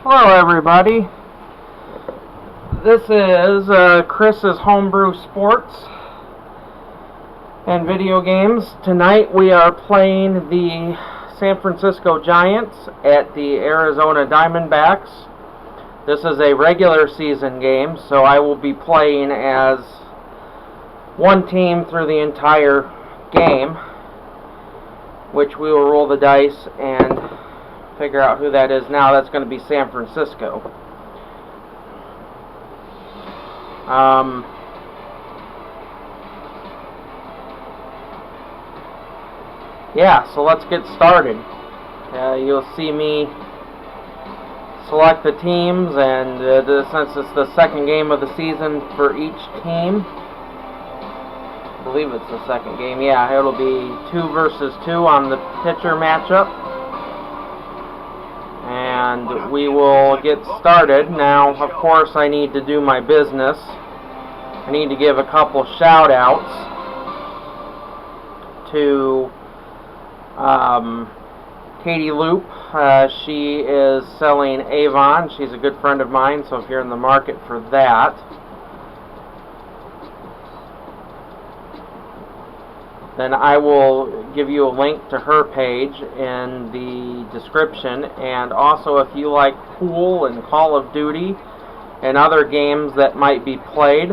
Hello everybody, this is Chris's Homebrew Sports and Video Games. Tonight we are playing the San Francisco Giants at the Arizona Diamondbacks. This is a regular season game, so I will be playing as one team through the entire game, which we will roll the dice and figure out who that is now. That's going to be San Francisco. Yeah, so let's get started. You'll see me select the teams, and since it's the second game of the season for each team, I believe it's the second game, yeah, it'll be 2 versus 2 on the pitcher matchup. And we will get started. Now, of course, I need to do my business. I need to give a couple shout outs to Katie Loop. She is selling Avon. She's a good friend of mine, so if you're in the market for that, then I will give you a link to her page in the description. And also, if you like pool and Call of Duty and other games that might be played,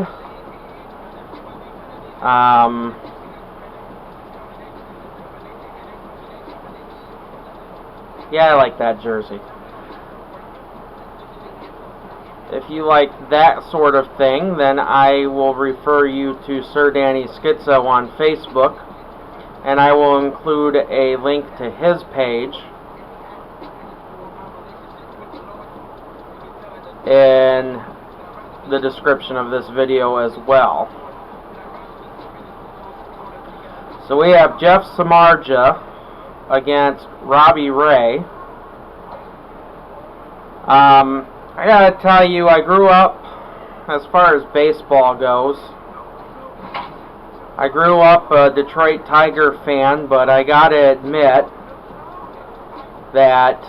yeah, I like that jersey. If you like that sort of thing, then I will refer you to Sir Danny Schizo on Facebook, and I will include a link to his page in the description of this video as well. So we have Jeff Samardzija against Robbie Ray. I gotta tell you, I grew up, as far as baseball goes, I grew up a Detroit Tiger fan, but I gotta admit that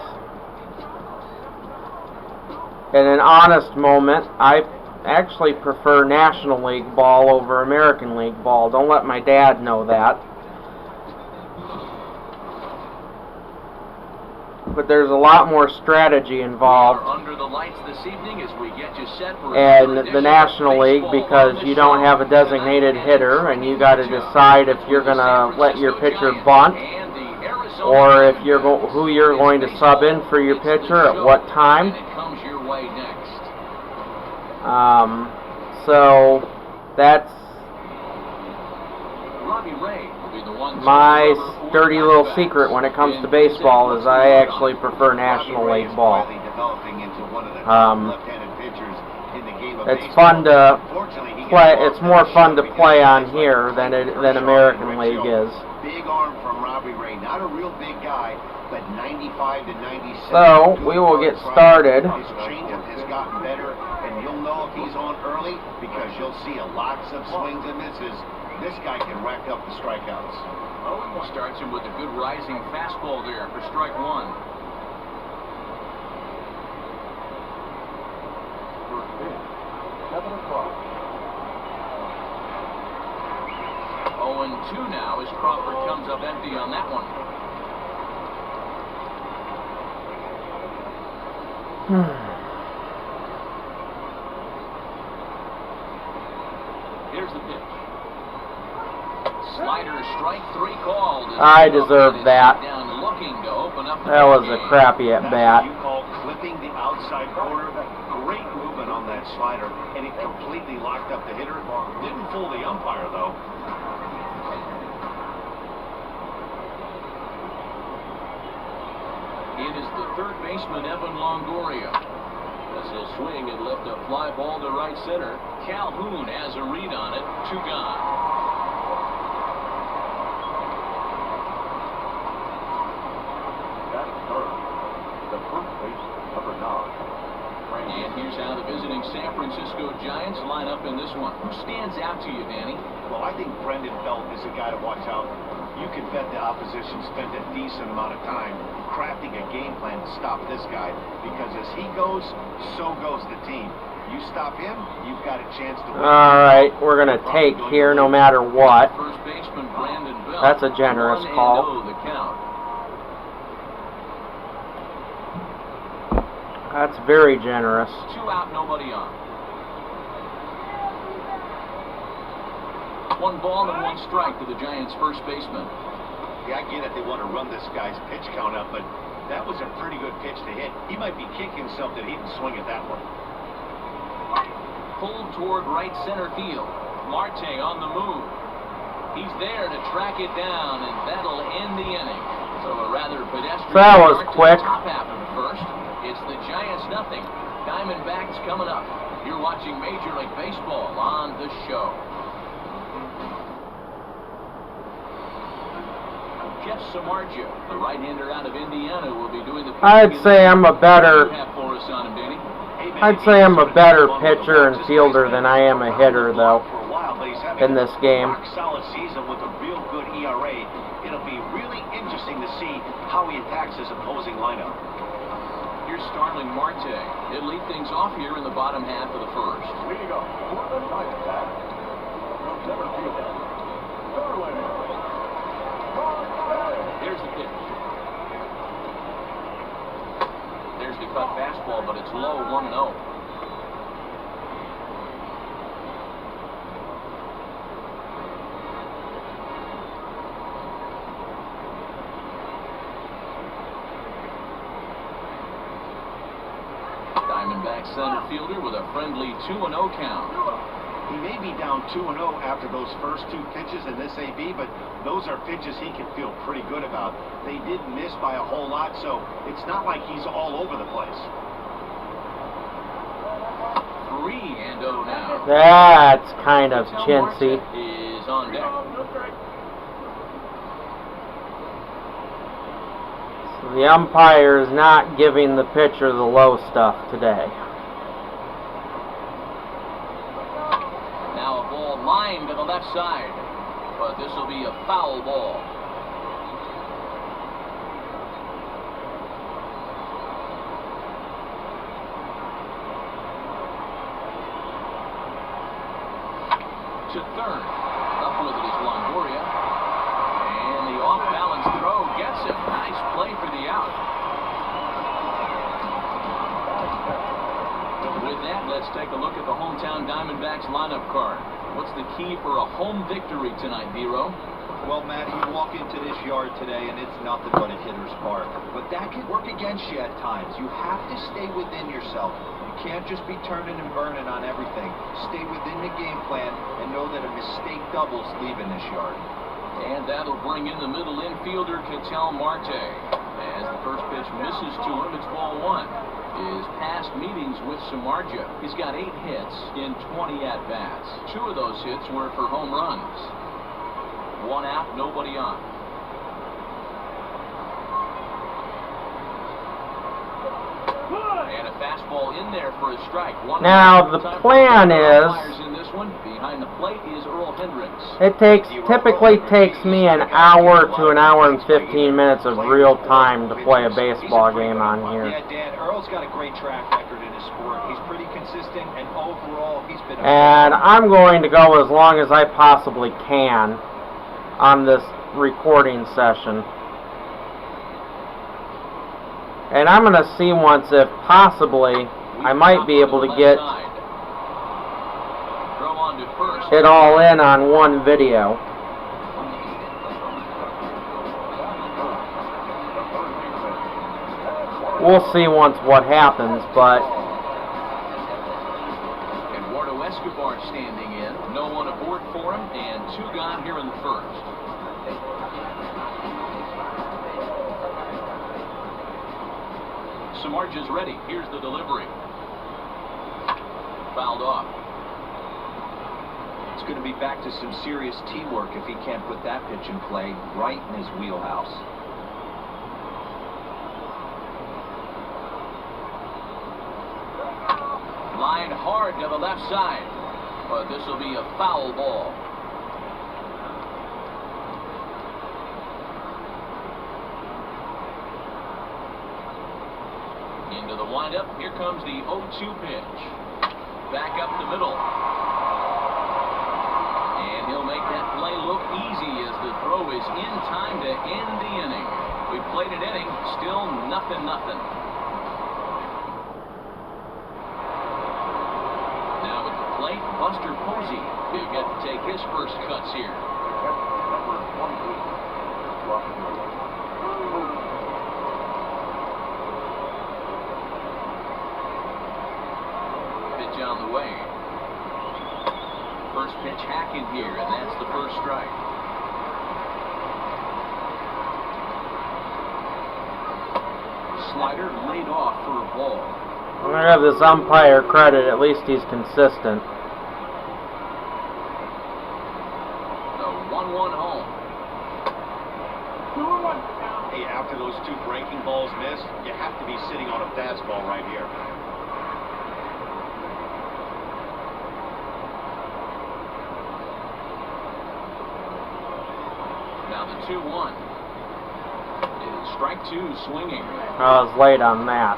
in an honest moment, I actually prefer National League ball over American League ball. Don't let my dad know that. But there's a lot more strategy involved in the National League, because you don't have a designated hitter, and you got to decide if you're going to let your pitcher bunt, or if who you're going to sub in for your pitcher at what time. So that's my dirty little secret when it comes to baseball, is I actually prefer National League ball. It's fun to play. It's more fun to play on here than American League is. Big arm from Robbie Ray, not a real big guy, but 95 to 97. So we will get started. His changeup has gotten better, and you'll know if he's on early because you'll see lots of swings and misses. This guy can rack up the strikeouts. Owen starts him with a good rising fastball there for strike 1. 0-2 now as Crawford comes up empty on that one. Here's the pitch. Slider, strike 3 called. I deserved that. That was a crappy at bat. You call clipping the outside corner. Great movement on that slider, and it completely locked up the hitter. Didn't fool the umpire though. It is the third baseman, Evan Longoria. As he'll swing and lift a fly ball to right center. Calhoun has a read on it. 2 gone. That's third. The first base, number 9. And here's Now the visiting San Francisco Giants line up in this one. Who stands out to you, Danny? Well, I think Brendan Belt is a guy to watch out for. You could bet the opposition spent a decent amount of time crafting a game plan to stop this guy, because as he goes, so goes the team. You stop him, you've got a chance to win. All right, we're going to take here no matter what. First baseman Brandon Belt. That's a generous call. 1-0 the count. That's very generous. 2 out, nobody on. 1 ball and 1 strike to the Giants' first baseman. Yeah, I get it. They want to run this guy's pitch count up, but that was a pretty good pitch to hit. He might be kicking himself that he didn't swing at that one. Pulled toward right center field. Marte on the move. He's there to track it down, and that'll end the inning. So a rather pedestrian that was start quick. To the top half of the first. It's the Giants nothing. Diamondbacks coming up. You're watching Major League Baseball on the show. Jeff Samardzija, the right-hander out of Indiana, will be doing the. I'd say I'm a better pitcher and fielder than I am a hitter, though, in this game. Solid season with a real good ERA. It'll be really interesting to see how he attacks his opposing lineup. Here's Starling Marte. He'll lead things off here in the bottom half of the first. Here you go. There's the pitch. There's the cut fastball, but it's low, 1-0. Diamondbacks center fielder with a friendly 2-0 count. He may be down 2-0 after those first 2 pitches in this AB, but those are pitches he can feel pretty good about. They didn't miss by a whole lot, so it's not like he's all over the place. 3-0 now. That's kind of chintzy. Is on deck. So the umpire is not giving the pitcher the low stuff today. Now a ball lined to the left side, but this will be a foul ball. To third. Up with it is Longoria. And the off-balance throw gets him. Nice play for the out. With that, let's take a look at the hometown Diamondbacks lineup card. What's the key for a home victory tonight, Dero? Well, Matt, you walk into this yard today and it's nothing but a hitter's park. But that can work against you at times. You have to stay within yourself. You can't just be turning and burning on everything. Stay within the game plan and know that a mistake doubles leaving this yard. And that'll bring in the middle infielder, Ketel Marte. As the first pitch misses to him, it's ball 1. His past meetings with Samardzija, he's got 8 hits in 20 at-bats. 2 of those hits were for home runs. 1 out, nobody on. And a fastball in there for a strike. Now the plan is, behind the plate is Earl Hendricks. it typically takes me an hour to an hour and 15 minutes of real time to play a baseball game on here. Yeah, Dan, Earl's got a great track record in his sport. He's pretty consistent, and overall, he's been. And I'm going to go as long as I possibly can on this recording session. And I'm going to see once if possibly I might be able to get it all in on one video. We'll see once what happens, but Eduardo Escobar standing in. No one aboard for him, and 2 gone here in the first. Samardzija's ready. Here's the delivery. Fouled off. It's going to be back to some serious teamwork if he can't put that pitch in play right in his wheelhouse. Line hard to the left side. But this will be a foul ball. Into the windup. Here comes the 0-2 pitch. Back up the middle. And he'll make that play look easy as the throw is in time to end the inning. We played an inning, still nothing. Now at the plate, Buster Posey. He'll get to take his first cuts here. Pitch on the way. First pitch hacking here, and that's the first strike. Slider laid off for a ball. I'm going to have this umpire credit. At least he's consistent. The 1-1 home. Hey, after those two breaking balls missed, you have to be sitting on a fastball right here. Now the 2-1. Strike two, swinging. I was late on that.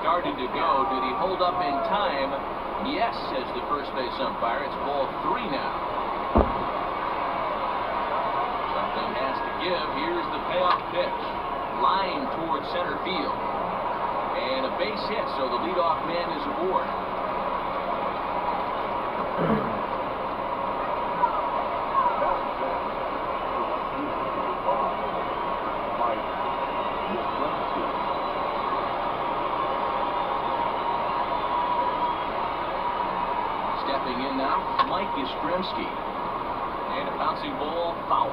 Started to go. Did he hold up in time? Yes, says the first base umpire. It's ball 3 now. Something has to give. Here's the payoff pitch. Line towards center field. And a base hit, so the leadoff man is aboard. Stepping in now, Mike Yastrzemski. And a bouncing ball, foul.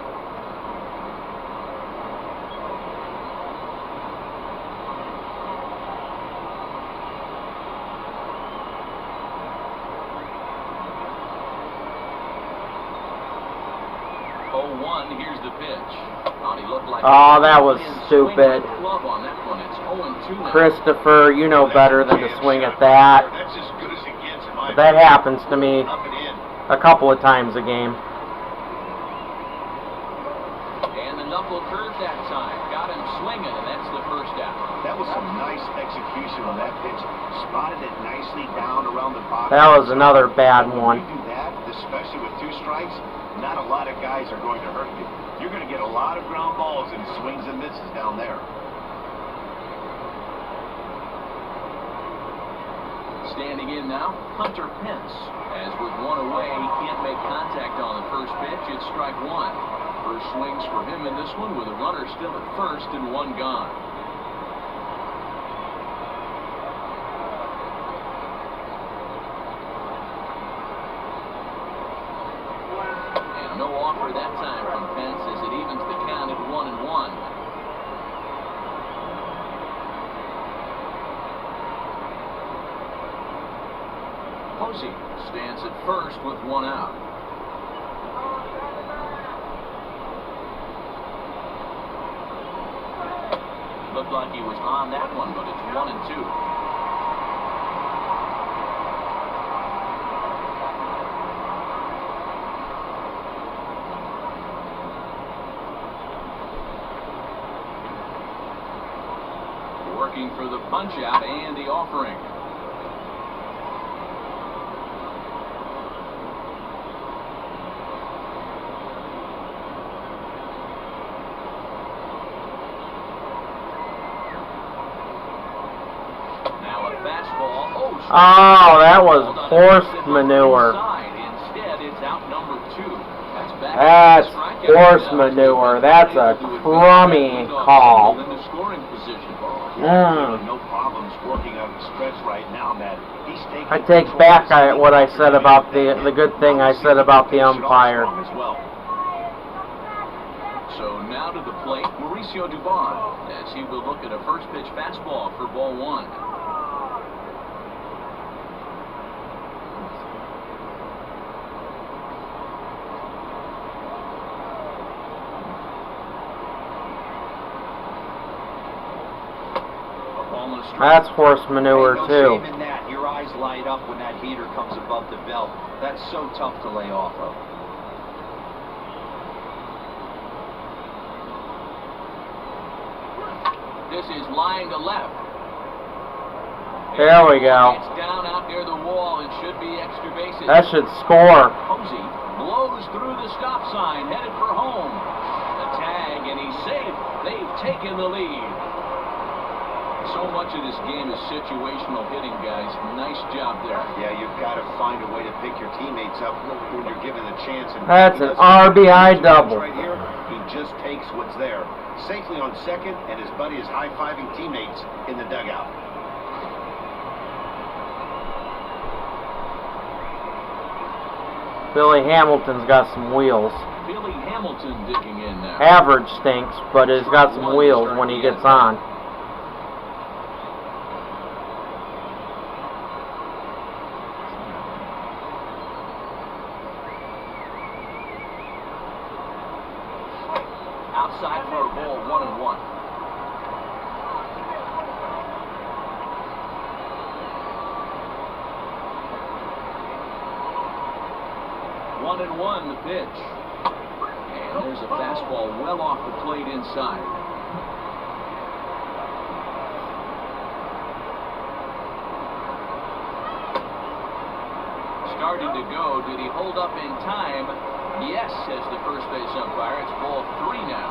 Here's the pitch. Oh, that was stupid. On that one. It's 0-2 now. Christopher, you know better than to swing at that. That's as good as it gets in my But that happens to me Up and in. a couple of times a game. And the knuckle curve that time. Got him swinging, and that's the first out. That was some nice execution on that pitch. Spotted it nicely down around the bottom. That was another bad one. When you do that, especially with 2 strikes, not a lot of guys are going to hurt you. You're going to get a lot of ground balls and swings and misses down there. Standing in now, Hunter Pence. As with 1 away, he can't make contact on the first pitch. It's strike 1. First swings for him in this one with a runner still at first and 1 gone. No offer that time from Pence as it evens the count at 1-1. Posey stands at first with 1 out. Looked like he was on that one, but it's 1-2. Working for the punch out and the offering. Now a fastball. Oh, that was horse manure. Instead, it's out number 2. That's horse manure. That's a crummy call. No problems working on the stretch right now, Matt. He's taking I take back what I said about the good thing I said about the umpire. So now to the plate, Mauricio Dubon, as he will look at a first pitch fastball for ball 1. a strike. That's horse manure, Hey, no too. shame in that. Your eyes light up when that heater comes above the belt. That's so tough to lay off of. This is line to left. There we go. It's down out near the wall and should be extra bases. That should score. Posey blows through the stop sign, headed for home. The tag, and he's safe. They've taken the lead. So much of this game is situational hitting, guys. Nice job there. Yeah, you've got to find a way to pick your teammates up when you're given the chance. And That's he an doesn't RBI do much double. right here. He just takes what's there. Safely on second, and his buddy is high-fiving teammates in the dugout. Billy Hamilton's got some wheels. Billy Hamilton digging in now. Average stinks, but he's got some wheels when he gets on. Outside for a ball, 1-1. One and one, the pitch. And there's a fastball well off the plate inside. Starting to go. Did he hold up in time? Yes, says the first base umpire. It's ball 3 now.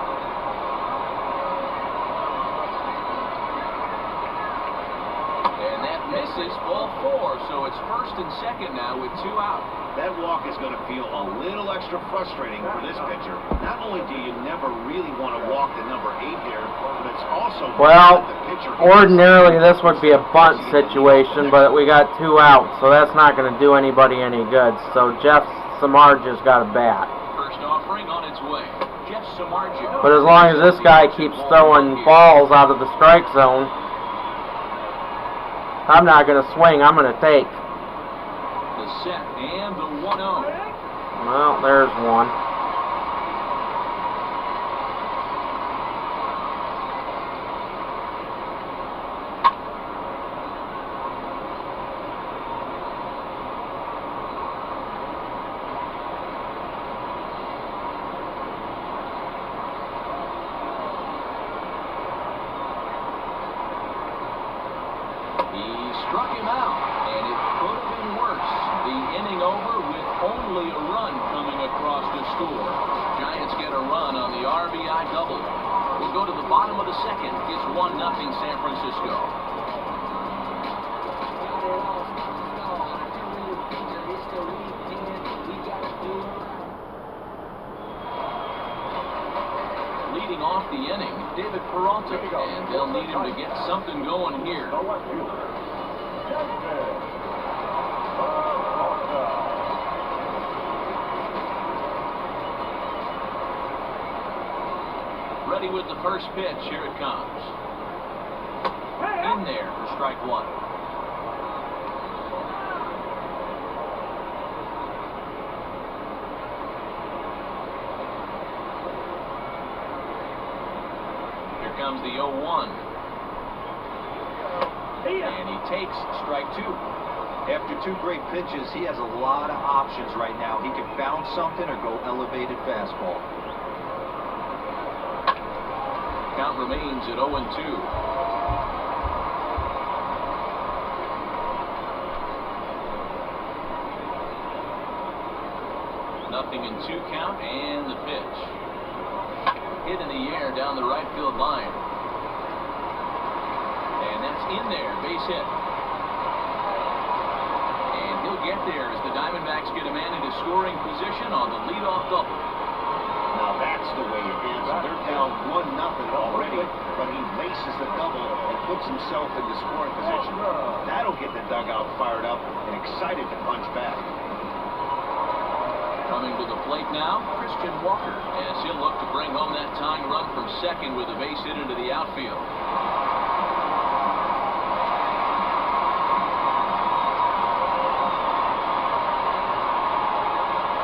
And that misses, ball 4. So it's first and second now with 2 out. That walk is going to feel a little extra frustrating for this pitcher. Not only do you never really want to walk the number 8 here, but it's also Well, the pitcher ordinarily this would be a bunt situation, but we got 2 outs, so that's not going to do anybody any good. So Jeff Samardzija's got a bat. First offering on its way. Jeff Samardzija. But as long as this guy keeps throwing balls out of the strike zone, I'm not going to swing. I'm going to take. The set and the 1-0. Well, there's one. He struck him out, and it could have been worse. The inning over with only a run coming across to score. Giants get a run on the RBI double. We'll go to the bottom of the second. It's 1-0 San Francisco. Leading off the inning, David Peralta, and they'll need him to get something going here. Ready with the first pitch. Here it comes. In there for strike 1. Here comes the 0-1. And he takes strike 2. After 2 great pitches, he has a lot of options right now. He can bounce something or go elevated fastball. Count remains at 0-2. Nothing in 2 count, and the pitch. Hit in the air down the right field line. And that's in there, base hit. And he'll get there as the Diamondbacks get a man into scoring position on the leadoff double. Now that's the way it is. They're down 1-0 already, but he laces the double and puts himself into scoring position. That'll get the dugout fired up and excited to punch back. Coming to the plate now, Christian Walker, as he'll look to bring home that tying run from second with a base hit into the outfield.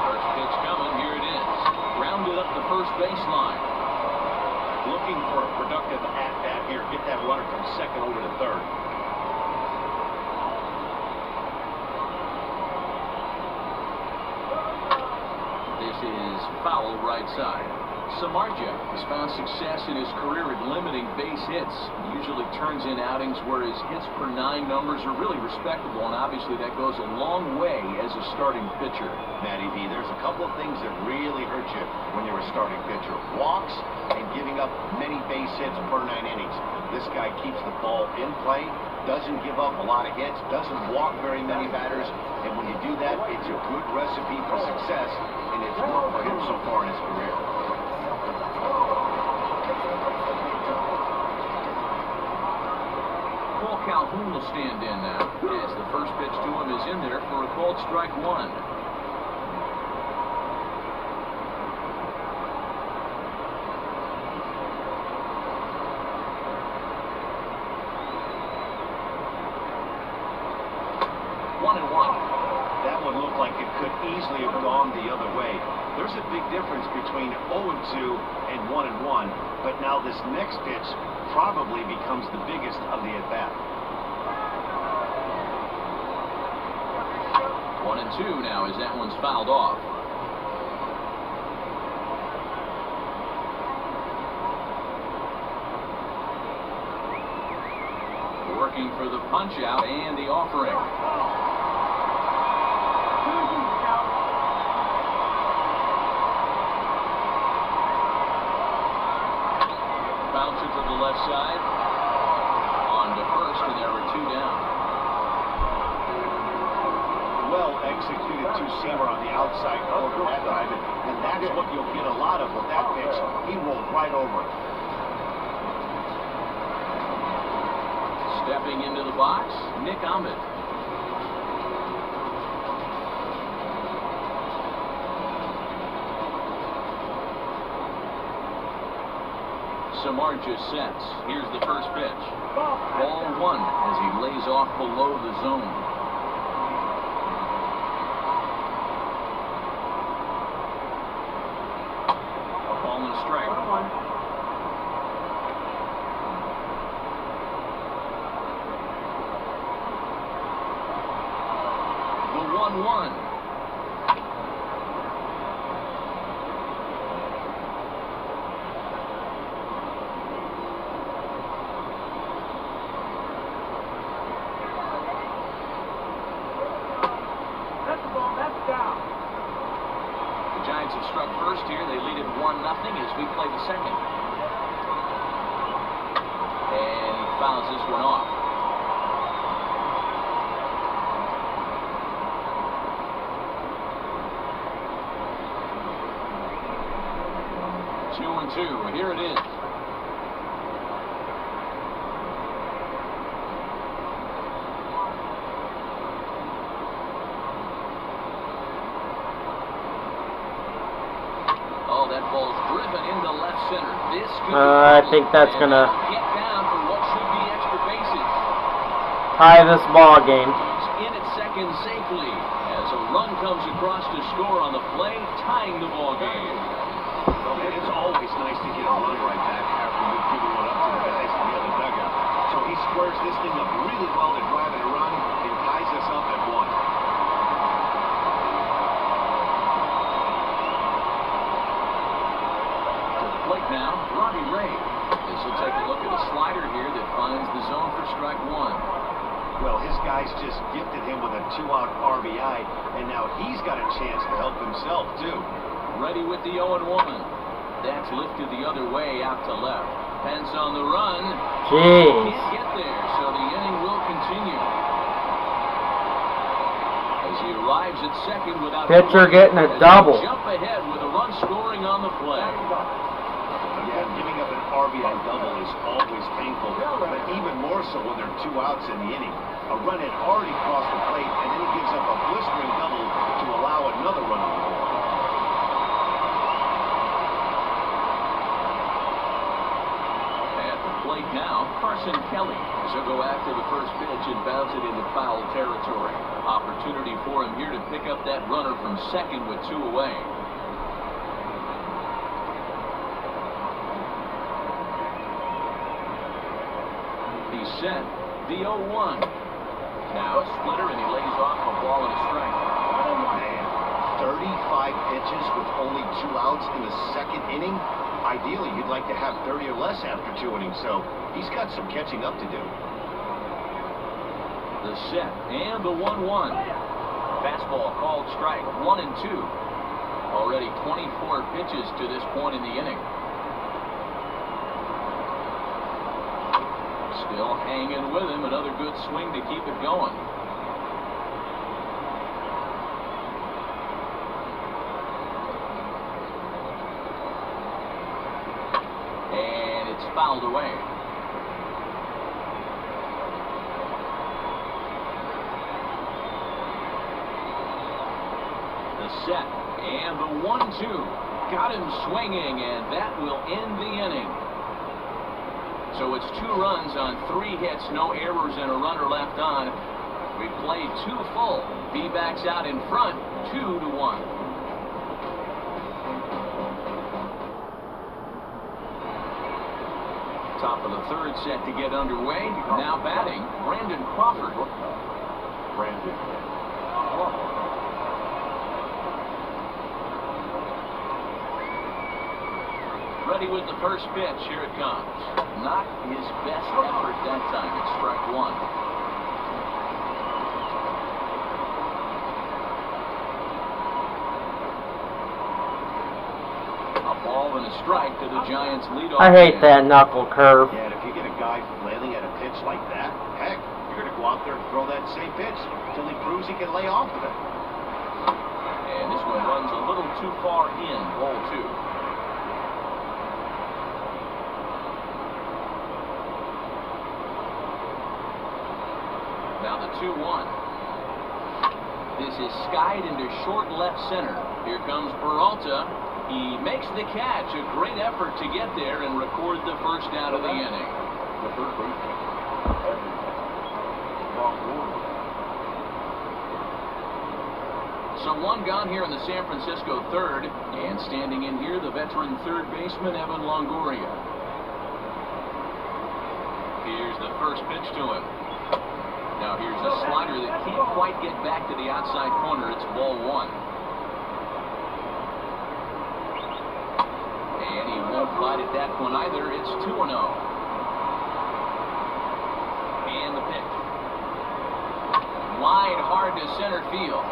First pitch coming, here it is. Grounded up the first baseline. Looking for a productive at-bat here. Get that runner from second over to third. This is foul right side. Samardzija has found success in his career at limiting base hits. He usually turns in outings where his hits per 9 numbers are really respectable, and obviously that goes a long way as a starting pitcher. Matty V, there's a couple of things that really hurt you when you're a starting pitcher. Walks and giving up many base hits per 9 innings. This guy keeps the ball in play, doesn't give up a lot of hits, doesn't walk very many batters, and when you do that, it's a good recipe for success, and it's worked for him so far in his career. Paul Calhoun will stand in now, as the first pitch to him is in there for a called strike one. That one looked like it could easily have gone the other way. There's a big difference between 0-2 and 1-1, but now this next pitch probably becomes the biggest of the at-bat. 1-2 now as that one's fouled off. Working for the punch out and the offering. Bouncer to the left side. On to first, and there were 2 down. Well executed two-seamer on the outside corner that time, and that's what you'll get a lot of with that pitch. He rolled right over it. Stepping into the box, Nick Ahmed. Samardzija sets. Here's the first pitch. Ball 1 as he lays off below the zone. A ball and a strike. The 1-1. The Giants have struck first here. They lead it 1-0 as we play the second. And he fouls this one off. Two and two. Here it is. Oh, that ball's driven into left center. This could I think that's gonna get down for what should be extra bases. tie this ball game. He's in at second safely as a run comes across to score on the play, tying the ball game. Well, it's always nice to get a run right back after you've given one up to the guys in the other dugout. So he squares this thing up really well to drive it around and ties us up at 1. Plate now, Robbie Ray. This will take a look at a slider here that finds the zone for strike 1. Well, his guys just gifted him with a 2-out RBI, and now he's got a chance to help himself, too. Ready with the 0-1. That's lifted the other way out to left. Pence on the run. Jeez. Can't get there, so the inning will continue. As he arrives at second without Pitcher getting a double. Jump ahead with a run scoring on the play. Yeah, giving up an RBI double is always painful, but even more so when there are 2 outs in the inning. A run had already crossed the plate, and then he gives up a blistering double to allow another run on the board. At the plate now, Carson Kelly. He'll go after the first pitch and bounce it into foul territory. Opportunity for him here to pick up that runner from second with 2 away. He's set. The 0-1. Now a splitter, and he lays off a ball and a strike. Man, 35 pitches with only 2 outs in the second inning. Ideally, you'd like to have 30 or less after 2 innings, so he's got some catching up to do. The set and the 1-1. Fastball called strike 1 and 2. Already 24 pitches to this point in the inning. Still hanging with him. Another good swing to keep it going. And it's fouled away. The set and the 1-2. Got him swinging, and that will end the inning. So it's 2 runs on 3 hits, no errors, and a runner left on. We played 2 full. D-backs out in front, 2-1. Top of the 3rd set to get underway. Now batting, Brandon Crawford. Ready with the first pitch. Here it comes. Not his best effort that time. It's strike 1. A ball and a strike to the Giants' leadoff. I hate that knuckle curve. Yeah, and if you get a guy flailing at a pitch like that, heck, you're going to go out there and throw that same pitch until he proves he can lay off of it. And this one runs a little too far in. Ball 2. Now the 2-1. This is skied into short left center. Here comes Peralta. He makes the catch. A great effort to get there and record the first out of the inning. So 1 gone here in the San Francisco 3rd. And standing in here, the veteran 3rd baseman, Evan Longoria. Here's the first pitch to him. Now here's a slider that can't quite get back to the outside corner. It's ball 1. And he won't bite at that one either. It's 2-0. And the pitch. Wide hard to center field.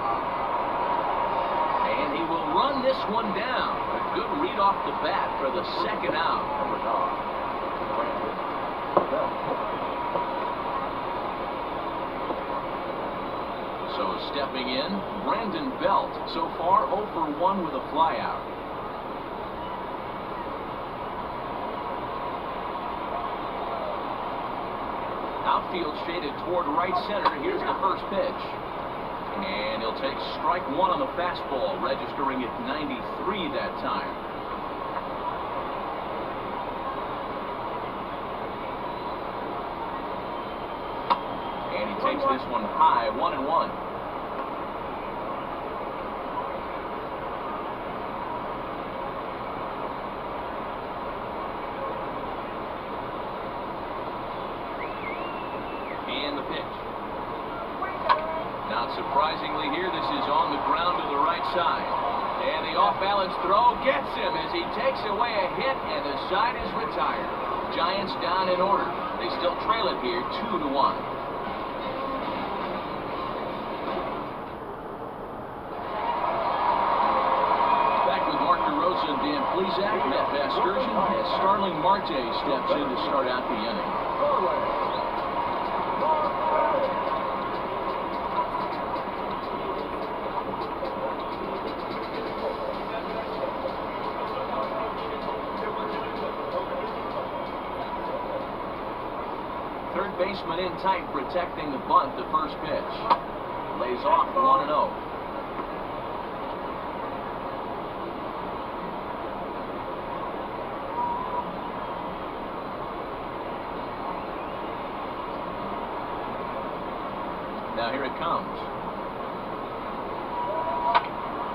And he will run this one down. A good read off the bat for the 2nd out. So stepping in, Brandon Belt. So far 0 for 1 with a flyout. Outfield shaded toward right center. Here's the first pitch. And he'll take strike 1 on the fastball, registering at 93 that time. And he takes this one high, 1-1. And the pitch. Not surprisingly here, this is on the ground to the right side. And the off-balance throw gets him as he takes away a hit, and the side is retired. Giants down in order. They still trail it here, 2-1. And Dan Plesac met Vasgersian as Starling Marte steps in to start out the inning. Third baseman in tight, protecting the bunt. The first pitch lays off 1-0. Now here it comes.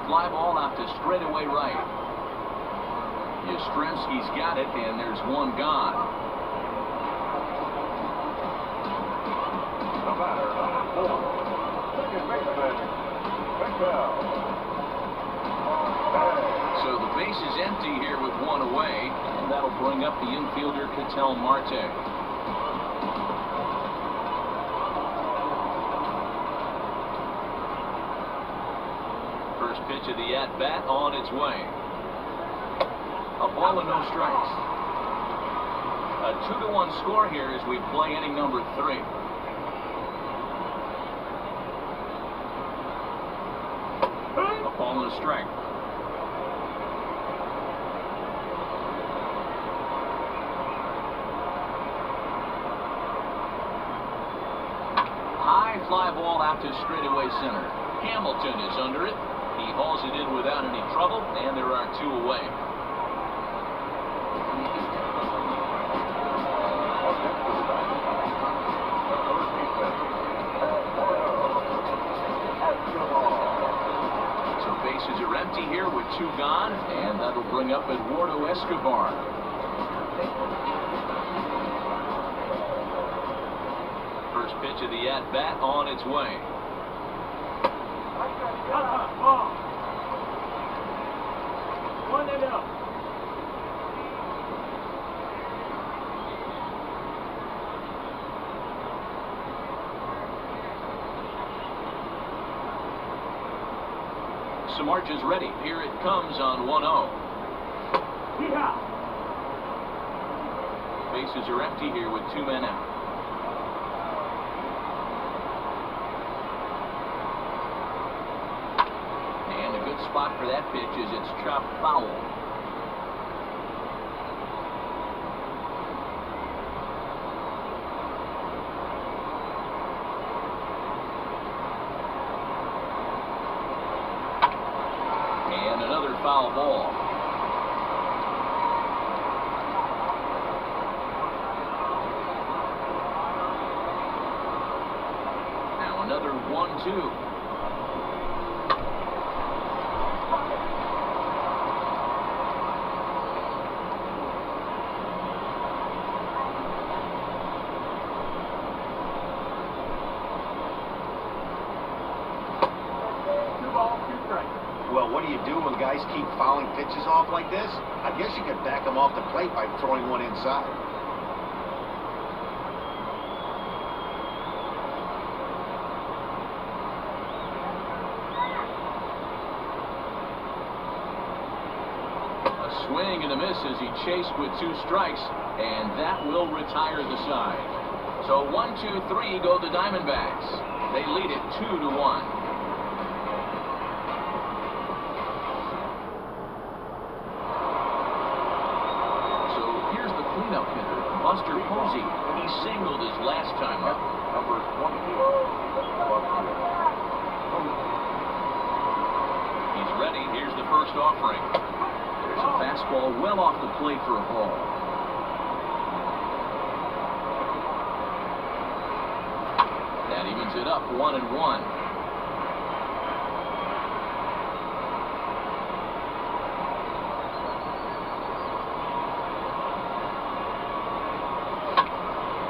Fly ball out to straightaway right. Yastrzemski's got it, and there's 1 gone. So the base is empty here with one away, and that'll bring up the infielder Ketel Marte. First pitch of the at-bat on its way. A ball and no strikes. A 2-1 score here as we play inning number 3. A ball and a strike. High fly ball out to straightaway center. Hamilton is under it. He hauls it in without any trouble, and there are 2 away. So bases are empty here with 2 gone, and that'll bring up Eduardo Escobar. First pitch of the at-bat on its way. Samardzija ready. Here it comes on 1-0. Bases are empty here with 2 men out. And a good spot for that pitch is it's chopped foul. And another foul ball. Now another 1-2. Well, what do you do when guys keep fouling pitches off like this? I guess you could back them off the plate by throwing one inside. A swing and a miss as he chased with 2 strikes, and that will retire the side. So 1-2-3 go the Diamondbacks. They lead it 2-1. Cleanup hitter, Buster Posey. He singled his last time up. Number 22. He's ready. Here's the first offering. There's a fastball well off the plate for a ball. That evens it up 1-1.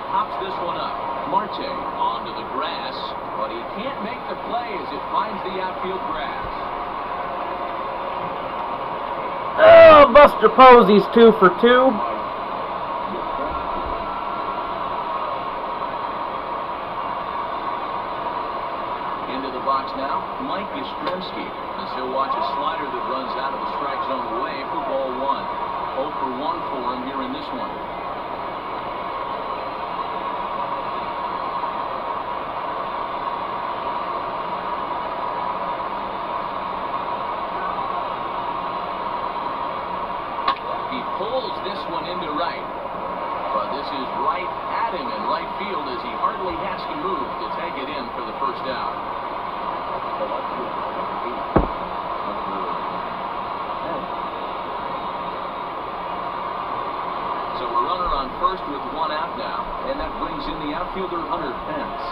Pops this one up. Marte onto the grass, but he can't make the play as it finds the outfield grass. Oh, Buster Posey's 2 for 2. Into the box now, Mike Yastrzemski, as he'll watch a slider that runs out of the strike zone away for ball 1. 0 for 1 for him here in this one. He pulls this one into right, but this is right at him in right field as he hardly has to move to take it in for the first out. So a runner on first with 1 out now, and that brings in the outfielder Hunter Pence.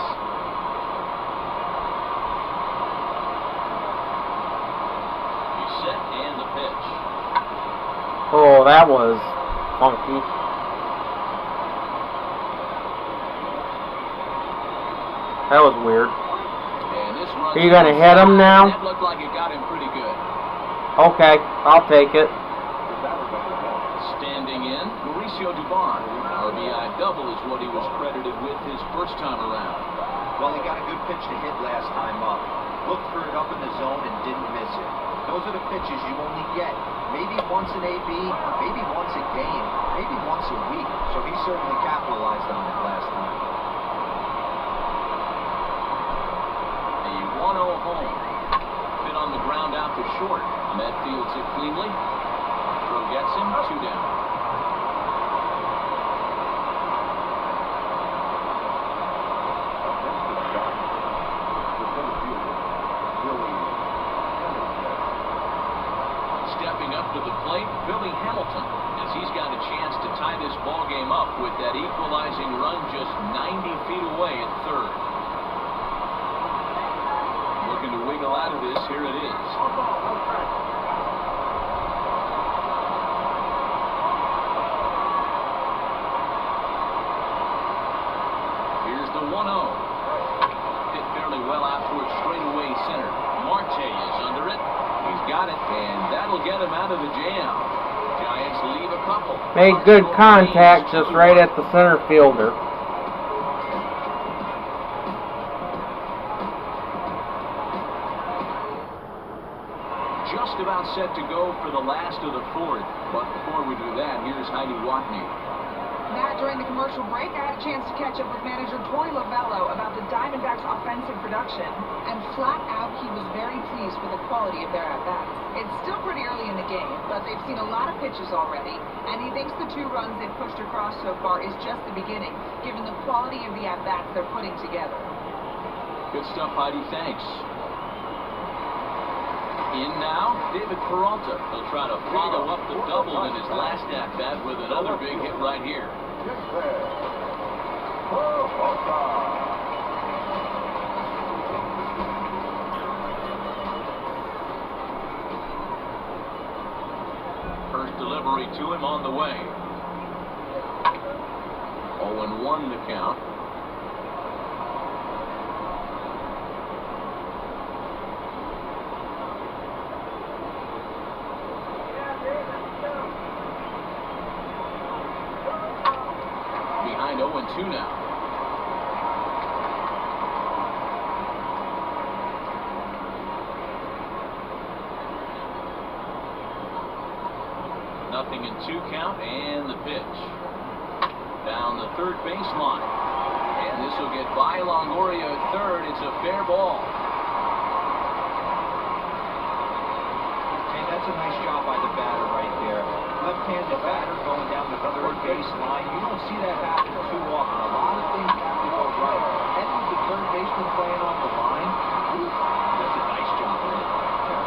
He's set and the pitch. Oh, that was funky. And this Are you going to hit him now? That looked like it got him pretty good. Okay, I'll take it. Standing in, Mauricio Dubon. RBI double is what he was credited with his first time around. Well, he got a good pitch to hit last time up. Looked for it up in the zone and didn't miss it. Those are the pitches you only get. Maybe once an AB, maybe once a game, maybe once a week. So he certainly capitalized on it last time. A 1-0 home. Hit on the ground out to short. Met fields it cleanly. Throw gets him, 2 down. Stepping up to the plate, Billy Hamilton, as he's got a chance to tie this ball game up with that equalizing run just 90 feet away at third. Looking to wiggle out of this, here it is. Here's the 1-0. Hit fairly well out towards straightaway center. Marte is under it. He's got it, and that'll get him out of the jam. Giants leave a couple. Made good contact just right at the center fielder. Just about set to go for the last of the fourth. But before we do that, here's Heidi Watney. Matt, during the commercial break, I had a chance to catch up with manager Torey Lovello about the Diamondbacks' offensive production, and flat out, he was very pleased with the quality of their at-bats. It's still pretty early in the game, but they've seen a lot of pitches already, and he thinks the 2 runs they've pushed across so far is just the beginning, given the quality of the at-bats they're putting together. Good stuff, Heidi. Thanks. In now, David Peralta. He'll try to follow up the double in his last at-bat with another big hit right here. First delivery to him on the way. 0-1 the count. Behind 0-2 now. Nothing in 2 count, and the pitch. Down the third baseline. And this will get by Longoria at third. It's a fair ball. Hey, that's a nice job by the batter right there. Left-handed batter going down the third baseline. You don't see that happen too often. A lot of things have to go right. And with the third baseman playing off the line, that's a nice job right there.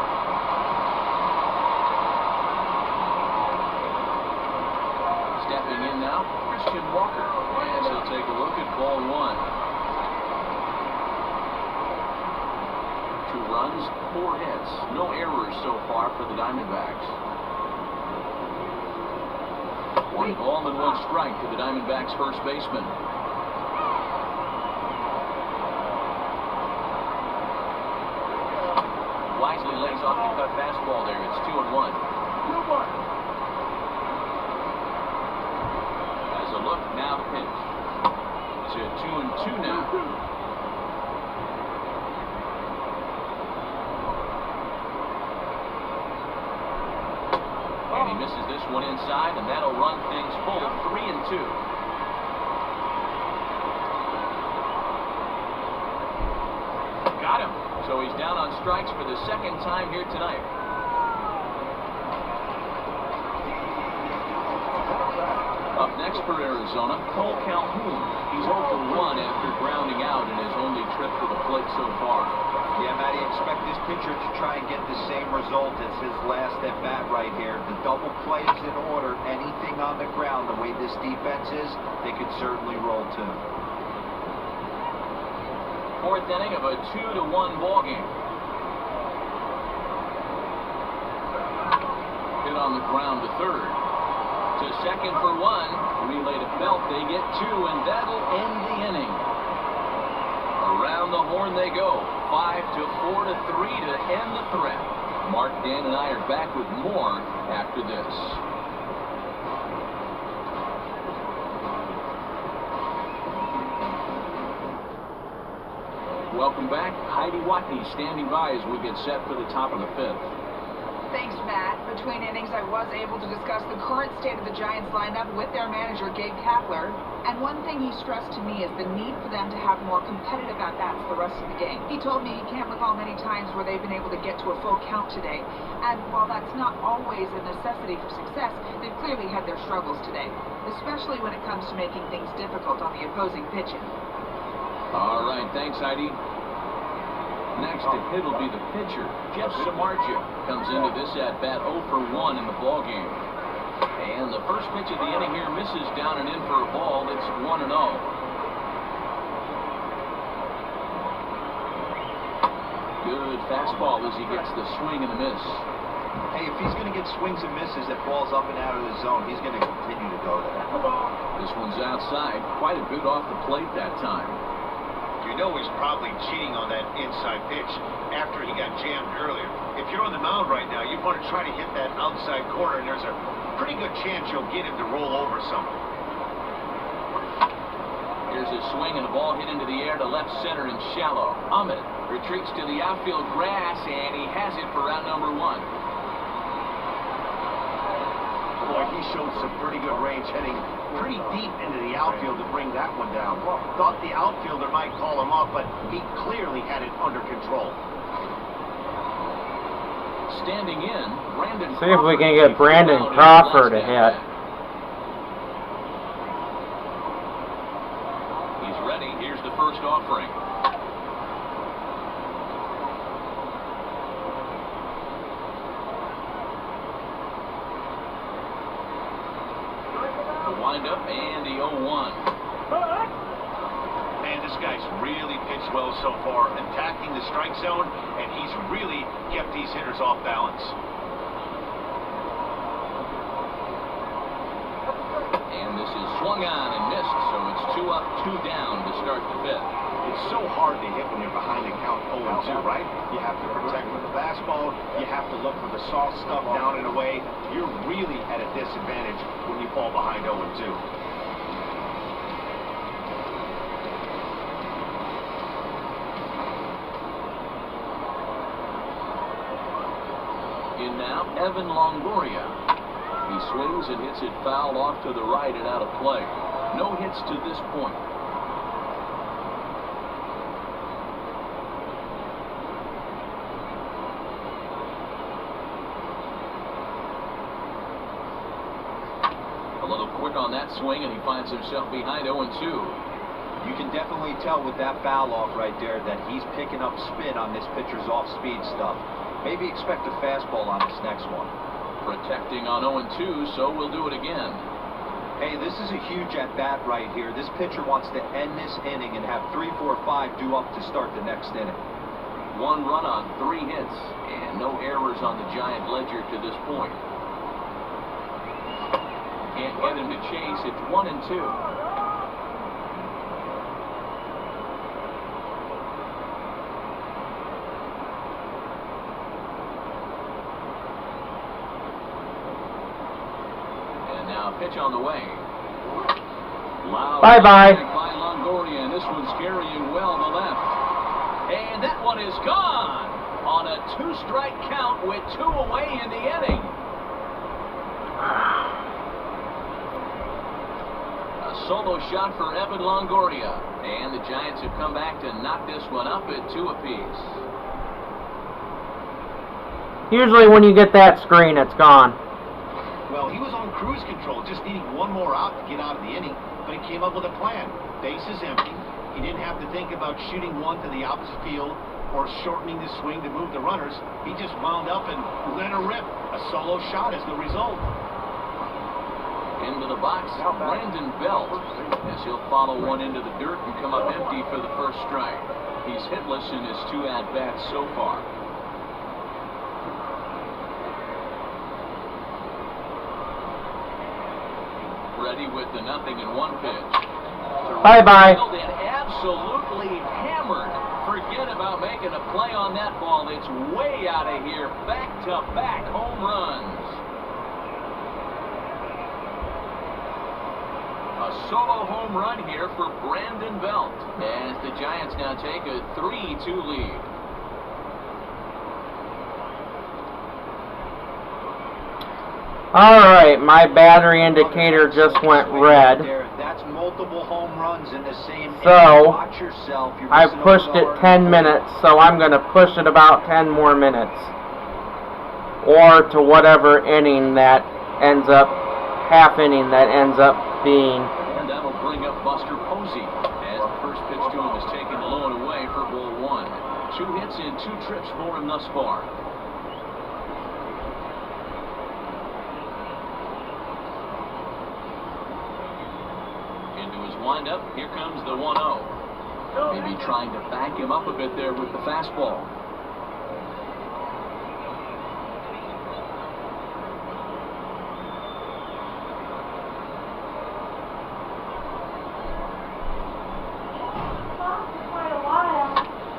Stepping in now, Christian Walker. And he'll take a look at ball 1. 2 runs, 4 hits. No errors so far for the Diamondbacks. 1 ball and 1 strike to the Diamondbacks first baseman. Wisely lays off the cut fastball there. It's 2-1. As a look, now the pitch. To 2-2 now. And he misses this one inside, and that'll run things full 3-2. Got him. So he's down on strikes for the second time here tonight. Up next for Arizona, Cole Calhoun. He's 0 for 1 after grounding out in his only trip to the plate so far. Yeah, Matty, expect this pitcher to try and get the same result as his last at-bat right here. The double play is in order. Anything on the ground, the way this defense is, they could certainly roll too. 4th inning of a 2-1 ball game. Hit on the ground to third. To second for 1. Relay to Belt. They get 2, and that'll end the inning. Around the horn they go. 5-4-3 to end the threat. Mark, Dan, and I are back with more after this. Welcome back. Heidi Watney standing by as we get set for the top of the fifth. Thanks, Matt. Between innings, I was able to discuss the current state of the Giants lineup with their manager, Gabe Kapler. And one thing he stressed to me is the need for them to have more competitive at-bats the rest of the game. He told me he can't recall many times where they've been able to get to a full count today. And while that's not always a necessity for success, they've clearly had their struggles today, especially when it comes to making things difficult on the opposing pitching. All right, thanks, Heidi. Next to hit will be the pitcher, Jeff Samardzija. Comes into this at-bat 0 for 1 in the ballgame. And the first pitch of the inning here misses down and in for a ball. It's 1-0. Good fastball as he gets the swing and the miss. Hey, if he's going to get swings and misses that balls up and out of the zone, he's going to continue to go there. This one's outside. Quite a bit off the plate that time. You know he's probably cheating on that inside pitch after he got jammed earlier. If you're on the mound right now, you want to try to hit that outside corner, and there's a pretty good chance you'll get him to roll over something. Here's a swing and a ball hit into the air to left center and shallow. Ahmed retreats to the outfield grass, and he has it for round number 1. Boy, he showed some pretty good range, heading pretty deep into the outfield to bring that one down. Thought the outfielder might call him up, but he clearly had it under control. Standing in, Brandon. See if we can get Brandon Crawford to hit. He's ready. Here's the first offering. Windup and the 0-1. Man, this guy's really pitched well so far, attacking the strike zone, and he's really kept these hitters off balance. And this is swung on and missed, so it's 2 up, 2 down to start the fifth. It's so hard to hit when you're behind the count 0-2, right? You have to protect with the fastball. You have to look for the soft stuff down and away. You're really at a disadvantage when you fall behind 0-2. In now, Evan Longoria. He swings and hits it foul off to the right and out of play. No hits to this point. Quick on that swing, and he finds himself behind 0-2. You can definitely tell with that foul off right there that he's picking up spin on this pitcher's off-speed stuff. Maybe expect a fastball on this next one. Protecting on 0-2, so we'll do it again. Hey, this is a huge at-bat right here. This pitcher wants to end this inning and have 3, 4, 5 due up to start the next inning. 1 run on 3 hits, and no errors on the Giant ledger to this point. Can't get him to chase. It's 1-2. And now pitch on the way. Loud Bye-bye. by Longoria, and this one's carrying well to left. And that one is gone on a 2-strike count with 2 away in the inning. Solo shot for Evan Longoria, and the Giants have come back to knock this one up at 2 apiece. Usually when you get that screen, it's gone. Well, he was on cruise control, just needing 1 more out to get out of the inning, but he came up with a plan. Bases empty. He didn't have to think about shooting one to the opposite field or shortening the swing to move the runners. He just wound up and let her rip. A solo shot is the result. Into the box, Brandon Belt, as he'll follow one into the dirt and come up empty for the first strike. He's hitless in his 2 at-bats so far. Ready with the 0-1 pitch. Bye-bye. And absolutely hammered. Forget about making a on that ball. It's way out of here. Back-to-back home runs. A solo home run here for Brandon Belt, as the Giants now take a 3-2 lead. All right, my battery indicator just went red. That's multiple home runs in the same inning. So, Watch yourself. You're I missing pushed over it the 10 minutes, so I'm going to push it about 10 more minutes. Or to whatever inning that ends up, half inning that ends up being. And that'll bring up Buster Posey, as the first pitch to him is taken low and away for ball one. 2 hits and 2 trips for him thus far. Windup. Here comes the 1-0. Maybe trying to back him up a bit there with the fastball.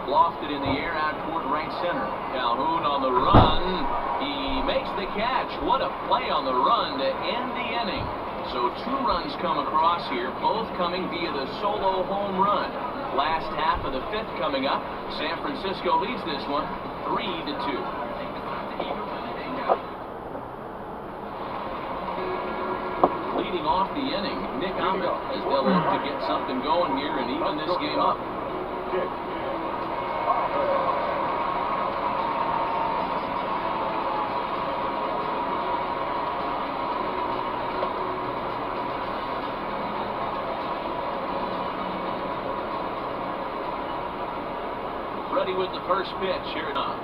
Lofted in the air out toward right center. Calhoun on the run. He makes the catch. What a play on the run to end the inning. So 2 runs come across here, both coming via the solo home run. Last half of the 5th coming up. San Francisco leads this one 3-2. Leading off the inning, Nick Ahmed, as they'll look to get something going here and even this game up. Ready with the first pitch. Here it comes.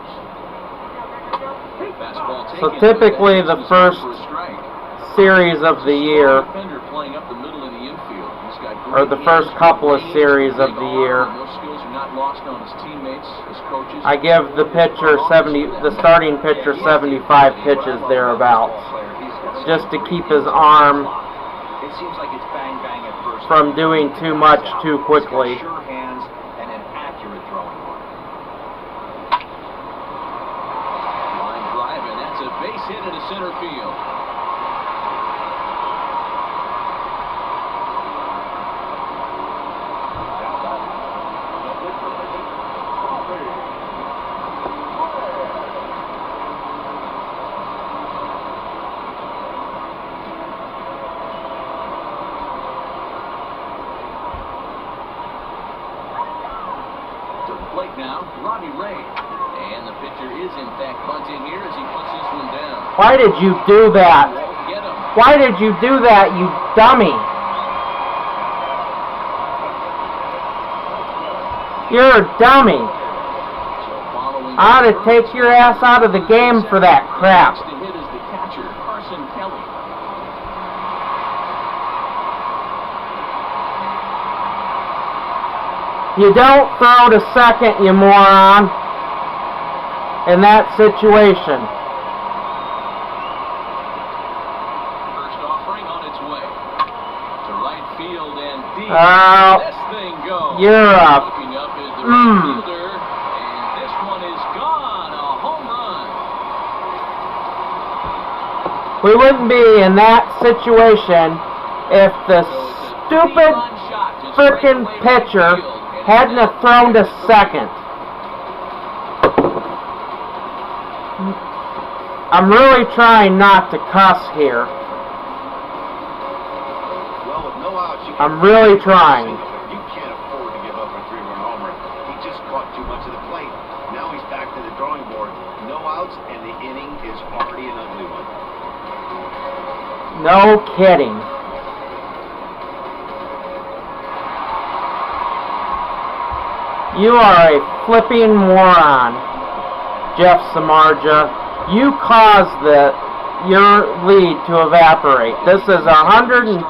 Fastball taken. So typically the first series of the year, playing up the middle in the infield. He's got or the first couple of series of the year, those skills are not lost on his teammates, his coaches. I give the pitcher the starting pitcher 75 pitches thereabouts, just to keep his arm from doing too much too quickly. Sure hands and an accurate throwing arm. Line drive, and that's a base hit into center field. Why did you do that? Why did you do that, you dummy? You're a dummy. I ought to take your ass out of the game for that crap. You don't throw to second, you moron, in that situation. First offering on its way to right field and deep. Oh, this thing goes. You're up. Looking up is the right fielder, and this one is gone. A home run. We wouldn't be in that situation if the stupid frickin' pitcher hadn't have thrown to second. I'm really trying not to cuss here. Well, with no outs, I'm really trying. You can't afford to give up a 3-run homer. He just caught too much of the plate. Now he's back to the drawing board. No outs, and the inning is already an ugly one. No kidding. You are a flipping moron, Jeff Samardzija. You caused your lead to evaporate. This is 150%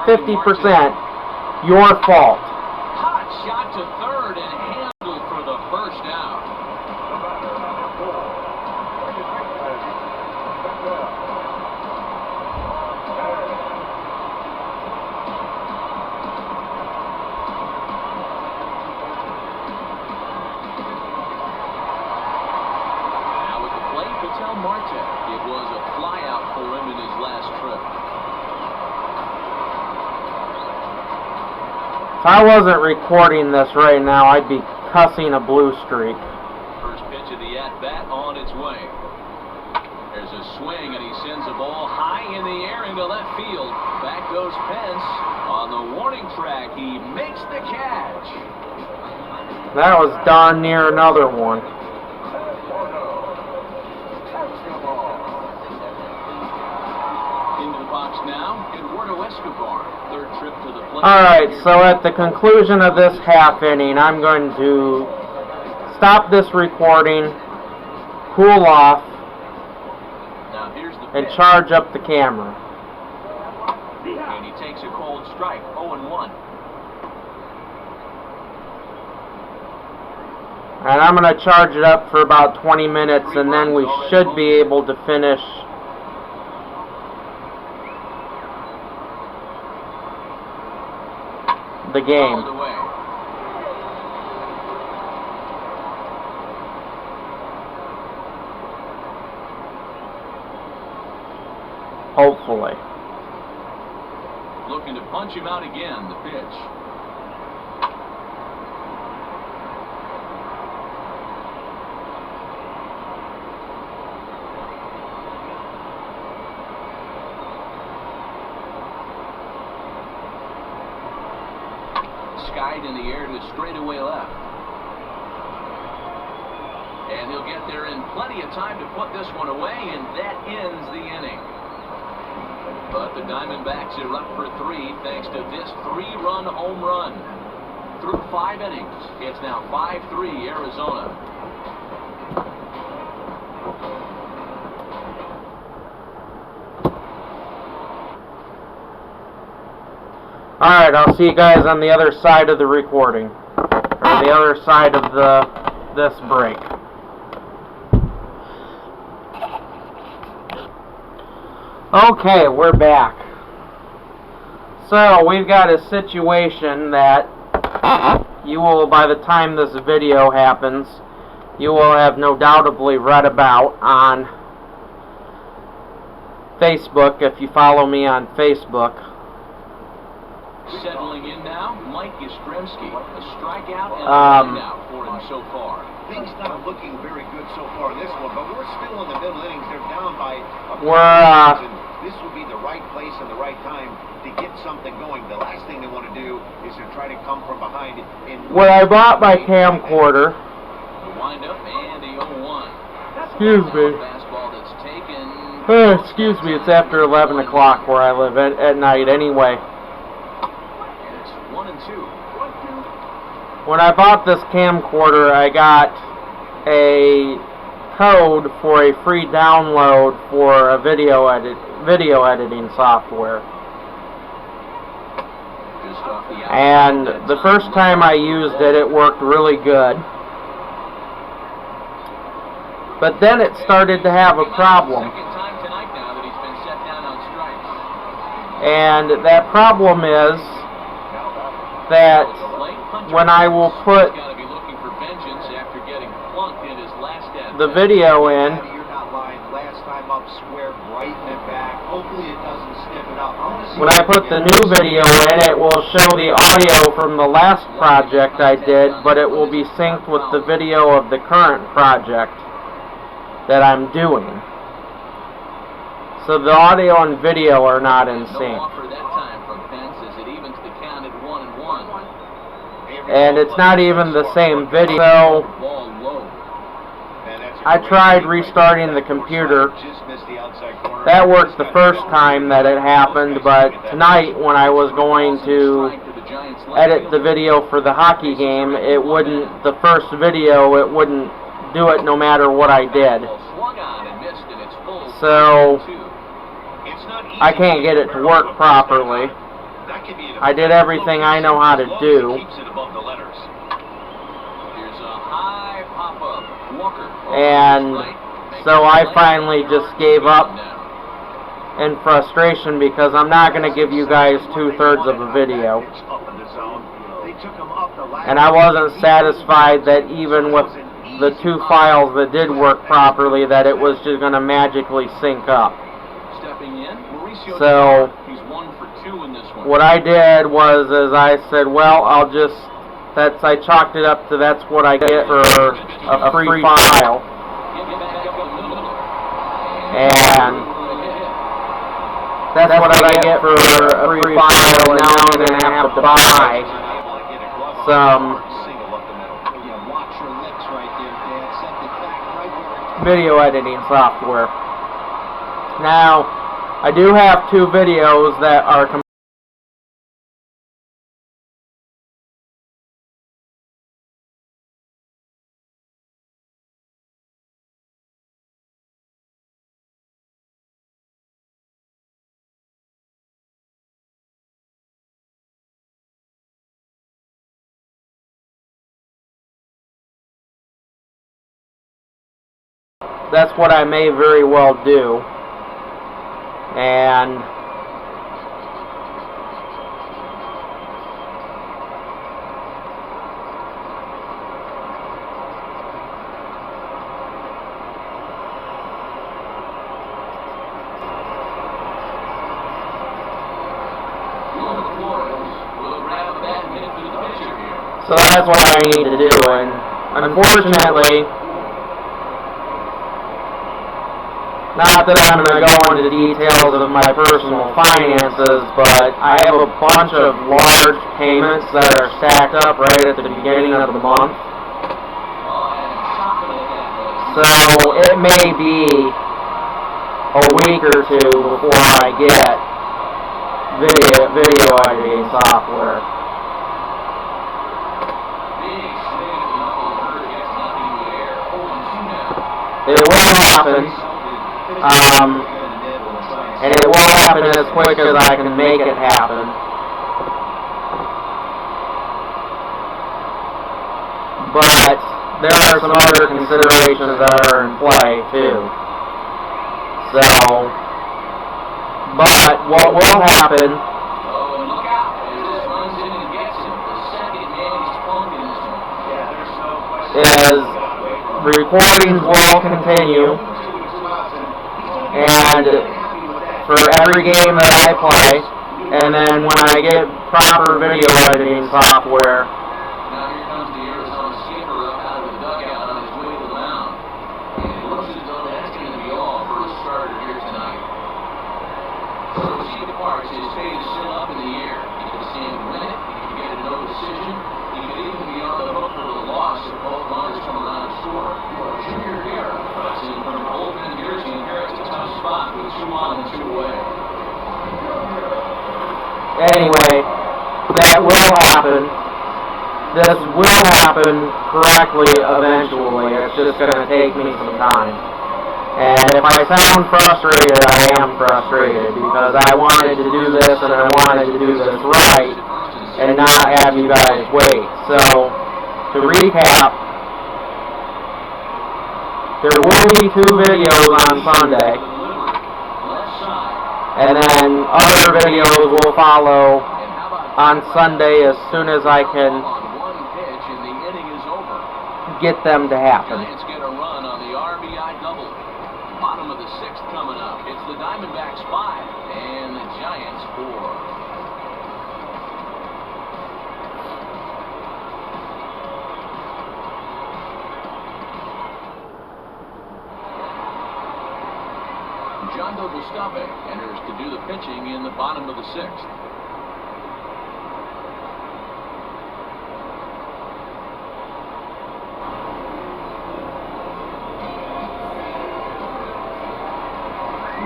your fault. Hot shot to third and handled for the first out. I wasn't recording this right now, I'd be cussing a blue streak. First pitch of the at-bat on its way. There's a swing, and he sends the ball high in the air into left field. Back goes Pence. On the warning track, he makes the catch. That was darn near another one. Into the box now, Eduardo Escobar. Third trip to the plate. Alright, so at the conclusion of this half inning, I'm going to stop this recording, cool off, Now here's the and pitch. charge up the camera. And he takes a cold strike, 0-1. And I'm going to charge it up for about 20 minutes, and then we should be able to finish the game. Fouled away. Hopefully. Looking to punch him out again, the pitch. Skied in the air to straightaway left. And he'll get there in plenty of time to put this one away, and that ends the inning. But the Diamondbacks are up for 3 thanks to this 3-run home run. Through 5 innings, it's now 5-3 Arizona. Alright, I'll see you guys on the other side of the recording. Or the other side of this break. Okay, we're back. So, we've got a situation that you will, by the time this video happens, you will have no doubtably read about on Facebook, if you follow me on Facebook. Settling in now, Mike Yastrzemski. A strikeout and a line out for him so far. Things not looking very good so far in this one, but we're still in the middle innings. They're down by a this would be the right place and the right time to get something going. The last thing they want to do is to try to come from behind. When I bought my camcorder, The windup and the 0-1. excuse me. Fastball that's taken. Excuse me, it's after 11 o'clock where I live at night anyway. And it's 1-2. When I bought this camcorder, I got a code for a free download for a video editing software. Just off the And the first time I used it, it worked really good. But then it started to have a problem. Second time tonight now that he's been set down on strikes. And that problem is that when I will put He's got to be looking for vengeance after getting plunked in his last at-bat. the video in, You're not lying. Last time up, square right in the back. Hopefully it doesn't stiffen up. when I put the new video in, it will show the audio from the last project I did, but it will be synced with the video of the current project that I'm doing. So the audio and video are not in No sync. offer that time from Pence as it evens the count at 1-1. And it's not even the same video. So Ball low. I tried restarting the computer. That worked the first time that it happened, but tonight when I was going to edit the video for the hockey game, it wouldn't, the first video, it wouldn't do it no matter what I did. So I can't get it to work properly. I did everything I know how to do. And so I finally just gave up in frustration because I'm not going to give you guys 2/3 of a video. And I wasn't satisfied that even with the 2 files that did work properly, that it was just going to magically sync up. Stepping in, Mauricio So he's 1 for 2 in this one. what I did was I said, well, I chalked it up to that's what I get for a free file. And that's what I get for a free file, and now I'm going to have to buy some video editing software. Now, I do have 2 videos that are that's what I may very well do. And so that's what I need to do, and unfortunately, not that I'm going to go into details of my personal finances, but I have a bunch of large payments that are stacked up right at the beginning of the month. So it may be a week or 2 before I get video editing software. It will happen, and it will happen as quick as I can make it happen. But there are some other considerations that are in play too. So, but what will happen is recordings will continue, and for every game that I play, and then when I get proper video editing software, now here comes the Arizona skipper up out of the dugout on his way to the mound. And it looks as though that's going to be all for a starter here tonight. So as he departs, his fate is still up in the air. He could stand to win it, he could get a no decision, he could even be on the hook for the loss if both runners come around to score. Junior here, in from Old New Jersey, inherits a tough spot with 2 on and 2 away. anyway, that will happen. This will happen correctly eventually. It's just going to take me some time. And if I sound frustrated, I am frustrated because I wanted to do this and I wanted to do this right and not have you guys wait. So, to recap, there will be 2 videos on Sunday, and then other videos will follow on Sunday as soon as I can get them to happen. Giants get a run on the RBI double. Bottom of the 6th coming up. It's the Diamondbacks 5 and the Giants 4. John Douglas-Stuppe enters to do the pitching in the bottom of the 6th.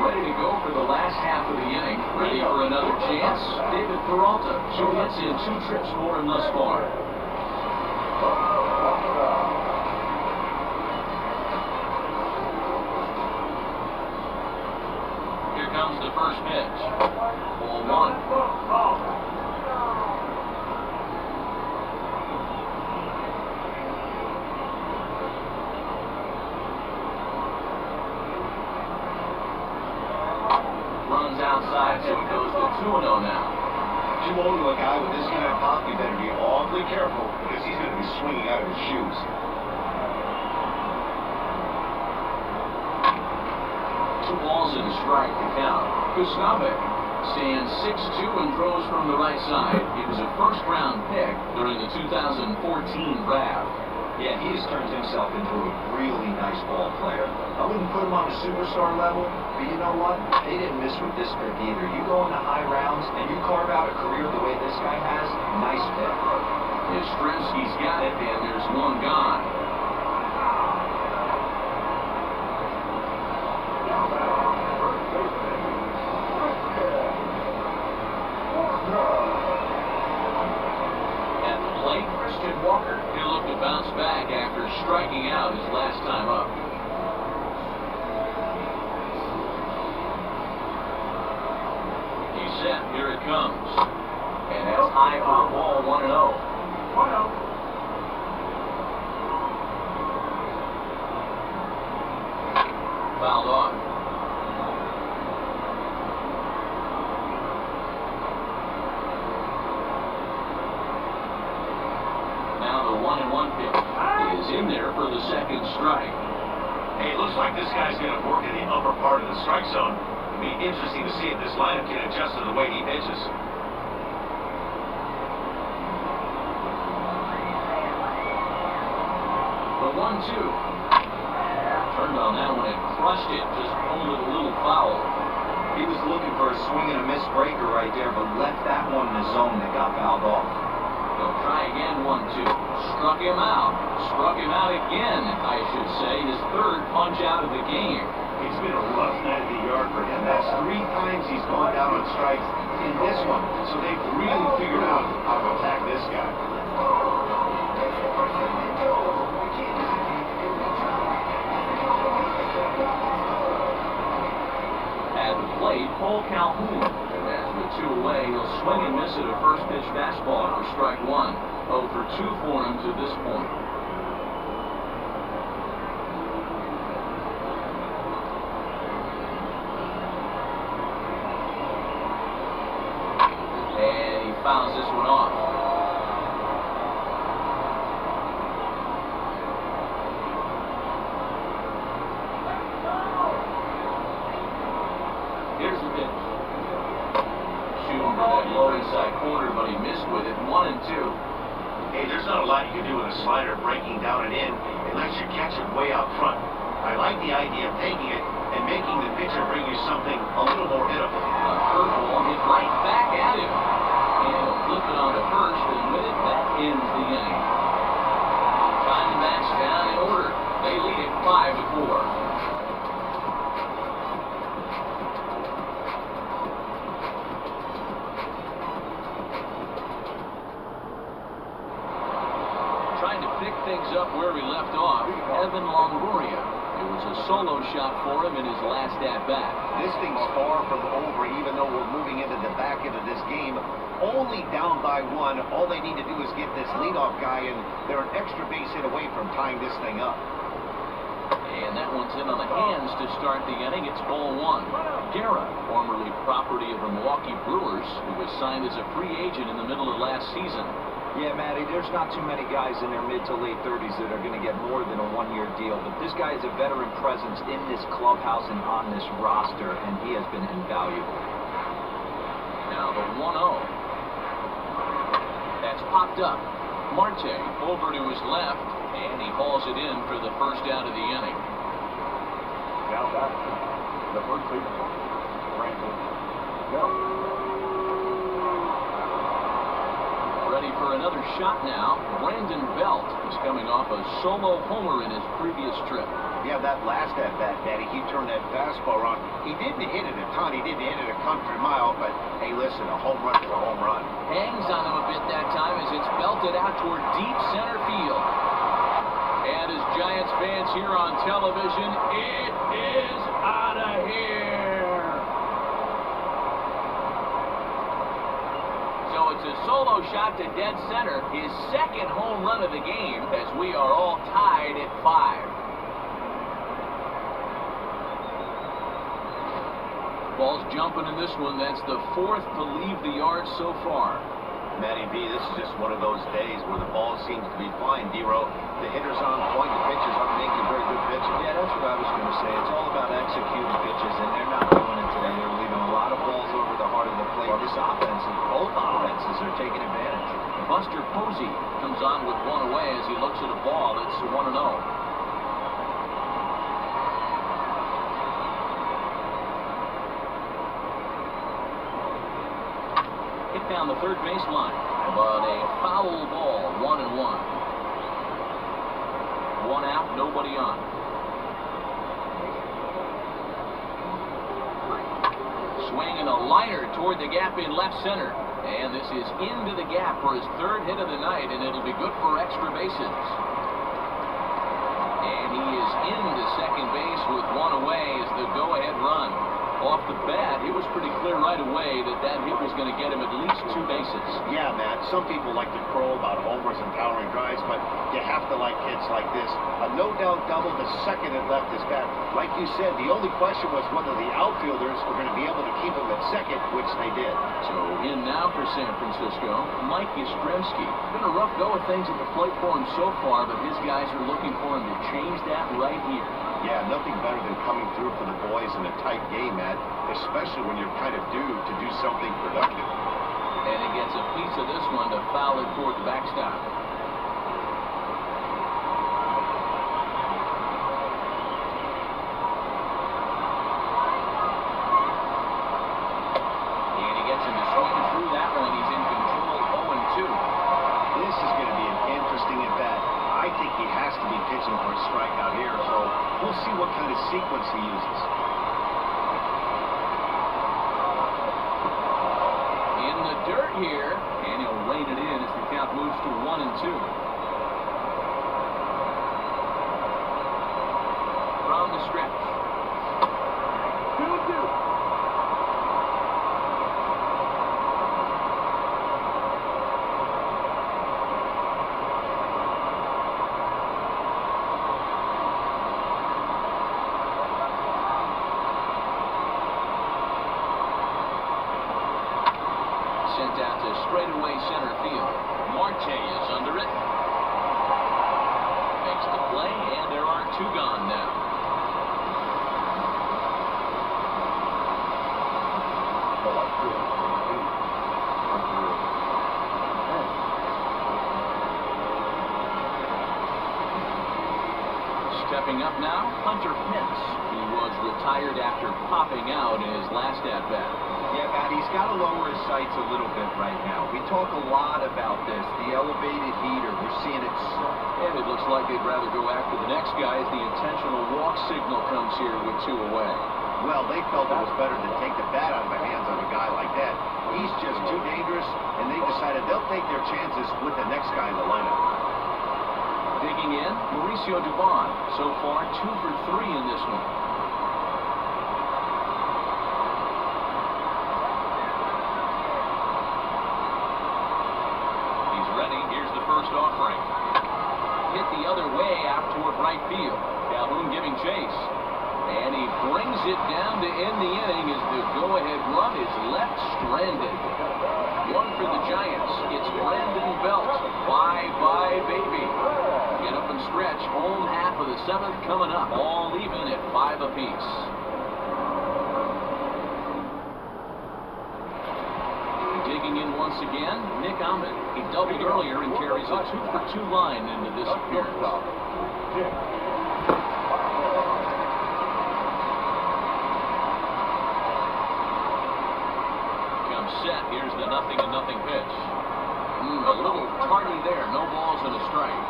Ready to go for the last half of the inning. Ready for another chance. David Peralta, 2 hits in 2 trips for him thus far. Here comes the first pitch. Ball 1. Runs outside, so he goes to 2-0 now. 2-0 to a guy with this kind of pop, you better be awfully careful because he's going to be swinging out of his shoes. 2 balls and a strike to count. Gustave stands 6'2" and throws from the right side. He was a first-round pick during the 2014 draft. Yeah, he has turned himself into a really nice ball player. I wouldn't put him on a superstar level, but you know what? They didn't miss with this pick either. You go into high rounds and you carve out a career the way this guy has, nice pick. Yastrzemski's got it, and there's one gone. At the plate, Christian Walker. He'll look to bounce back after striking out his last time up. He's set. Here it comes. And that's high for a ball, 1-0. Fouled off. Now the 1-1 pitch is in there for the second strike. Hey, it looks like this guy's going to work in the upper part of the strike zone. It'll be interesting to see if this lineup can adjust to the way he pitches. The 1-2. Turned on that one and crushed it, just pulled it a little foul. He was looking for a swing and a miss breaker right there, but left that one in the zone that got fouled off. They'll try again, 1-2. Struck him out. Struck him out again, I should say. His third punch out of the game. It's been a rough night at the yard for him. That's 3 times he's gone down on strikes in this one. So they've really figured out how to attack this guy. At the plate, Cole Calhoun. As with 2 away, he'll swing and miss at a first pitch fastball for strike 1. 0 for 2 for him to this point. And he fouls this one off. Here's the pitch. Shooting for that low inside corner, but he missed with it. 1-2. Hey, there's not a lot you can do with a slider breaking down and in unless you catch it way out front. I like the idea of taking it and making the pitcher bring you something a little more hittable. A curveball hit right back at him. And he'll flip it on to first, and with it, that ends the inning. Diamondbacks down in order. They lead it 5-4. Trying to pick things up where we left off, Evan Longoria. It was a solo shot for him in his last at-bat. This thing's far from over, even though we're moving into the back end of this game. Only down by 1. All they need to do is get this leadoff guy, and they're an extra base hit away from tying this thing up. And that one's in on the hands to start the inning. It's ball 1. Guerra, formerly property of the Milwaukee Brewers, who was signed as a free agent in the middle of last season. Yeah, Matty, there's not too many guys in their mid to late 30s that are going to get more than a 1-year deal, but this guy is a veteran presence in this clubhouse and on this roster, and he has been invaluable. Now the 1-0. That's popped up. Marte over to his left, and he hauls it in for the first out of the inning. Now that the first leader, Brandon. Go. Ready for another shot now. Brandon Belt is coming off a solo homer in his previous trip. Yeah, that last at-bat, Daddy, he turned that fastball around. He didn't hit it a ton. He didn't hit it a country mile, but, hey, listen, a home run is a home run. Hangs on him a bit that time as it's belted out toward deep center field. And as Giants fans here on television, it is out of here. So it's a solo shot to dead center, his second home run of the game, as we are all tied at 5. Ball's jumping in this one. That's the 4th to leave the yard so far. Matty B, this is just one of those days where the ball seems to be flying, D-Row. The hitter's on point, the pitchers aren't making very good pitches. Yeah, that's what I was going to say. It's all about executing pitches, and they're not doing it today. They're leaving a lot of balls over the heart of the Well, this offense, both offenses are taking advantage. Buster Posey comes on with one away as he looks at a ball. It's 1-0. Hit down the third baseline, but a foul ball, 1-1. One out, nobody on. Swinging a liner toward the gap in left center. And this is into the gap for his third hit of the night, and it'll be good for extra bases. And he is into second base with one away as the go-ahead run. Off the bat, it was pretty clear right away that that hit was going to get him at least 2 bases. Yeah, Matt, some people like to crow about homers and towering drives, but you have to like hits like this. A no-doubt double the second it left his bat. Like you said, the only question was whether the outfielders were going to be able to keep him at second, which they did. So in now for San Francisco, Mike Yastrzemski. Been a rough go of things at the plate for him so far, but his guys are looking for him to change that right here. Yeah, nothing better than coming through for the boys in a tight game, Matt, especially when you're kind of due to do something productive. And he gets a piece of this one to foul it toward the backstop. And he gets him to swing through that one. He's in control, 0-2. This is going to be an interesting at-bat. I think he has to be pitching for a strikeout here, so we'll see what kind of sequence he uses. In the dirt here, and he'll rein it in as the count moves to 1-2. From the stretch. 2-2. Sent out to straightaway center field. Marte is under it. Makes the play, and there are 2 gone now. Stepping up now, Hunter Pence. He was retired after popping out in his last at-bat. Yeah, Matt, he's got to lower his sights a little bit right now. We talk a lot about this, the elevated heater. We're seeing it so... And it looks like they'd rather go after the next guy as the intentional walk signal comes here with 2 away. Well, they felt it was better to take the bat out of the hands of a guy like that. He's just too dangerous, and they decided they'll take their chances with the next guy in the lineup. Digging in, Mauricio Dubon. So far, 2 for 3 in this one. First offering. Hit the other way out toward right field. Calhoun giving chase. And he brings it down to end the inning as the go-ahead run is left stranded. 1 for the Giants. It's Brandon Belt. Bye-bye, baby. Get up and stretch. Home half of the 7th coming up. All even at 5 apiece. Digging in once again, Nick Ahmed. He doubled earlier and carries a 2-for-2 line into this appearance. Comes set. Here's the 0-0 pitch. A little tardy there. No balls and a strike.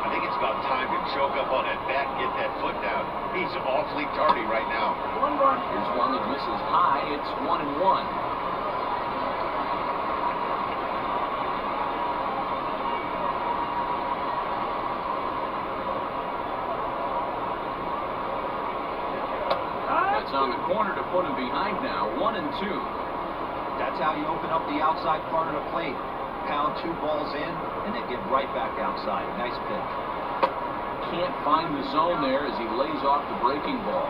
I think it's about time to choke up on that bat and get that foot down. He's awfully tardy right now. Here's one that misses high. It's 1-1. On the corner to put him behind now. 1-2. That's how you open up the outside part of the plate. Pound 2 balls in, and then get right back outside. Nice pitch. Can't find the zone there as he lays off the breaking ball.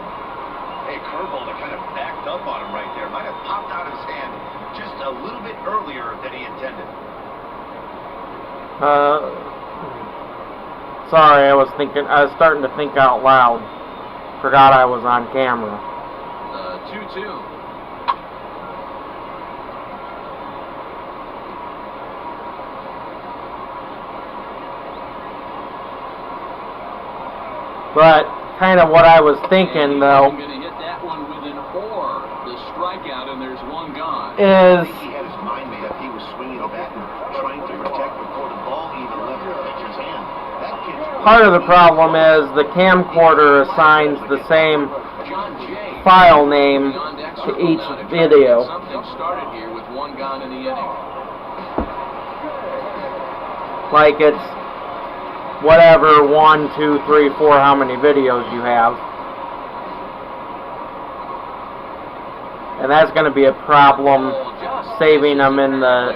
Hey, curveball that kind of backed up on him right there. Might have popped out of his hand just a little bit earlier than he intended. Sorry, I was starting to think out loud. Forgot I was on camera. 2-2. But kind of what I was thinking, though, Going to hit that one with an or. The strikeout, and there's one gone. is He had his mind made up. He was swinging the bat and trying to protect before the ball even left the pitcher's hand. That kid's part of the problem is the camcorder assigns the same John Jay file name on deck to circle each now to try to video. get something started here with one gone in the inning. Like it's whatever, 1, 2, 3, 4, how many videos you have. And that's going to be a problem saving them in the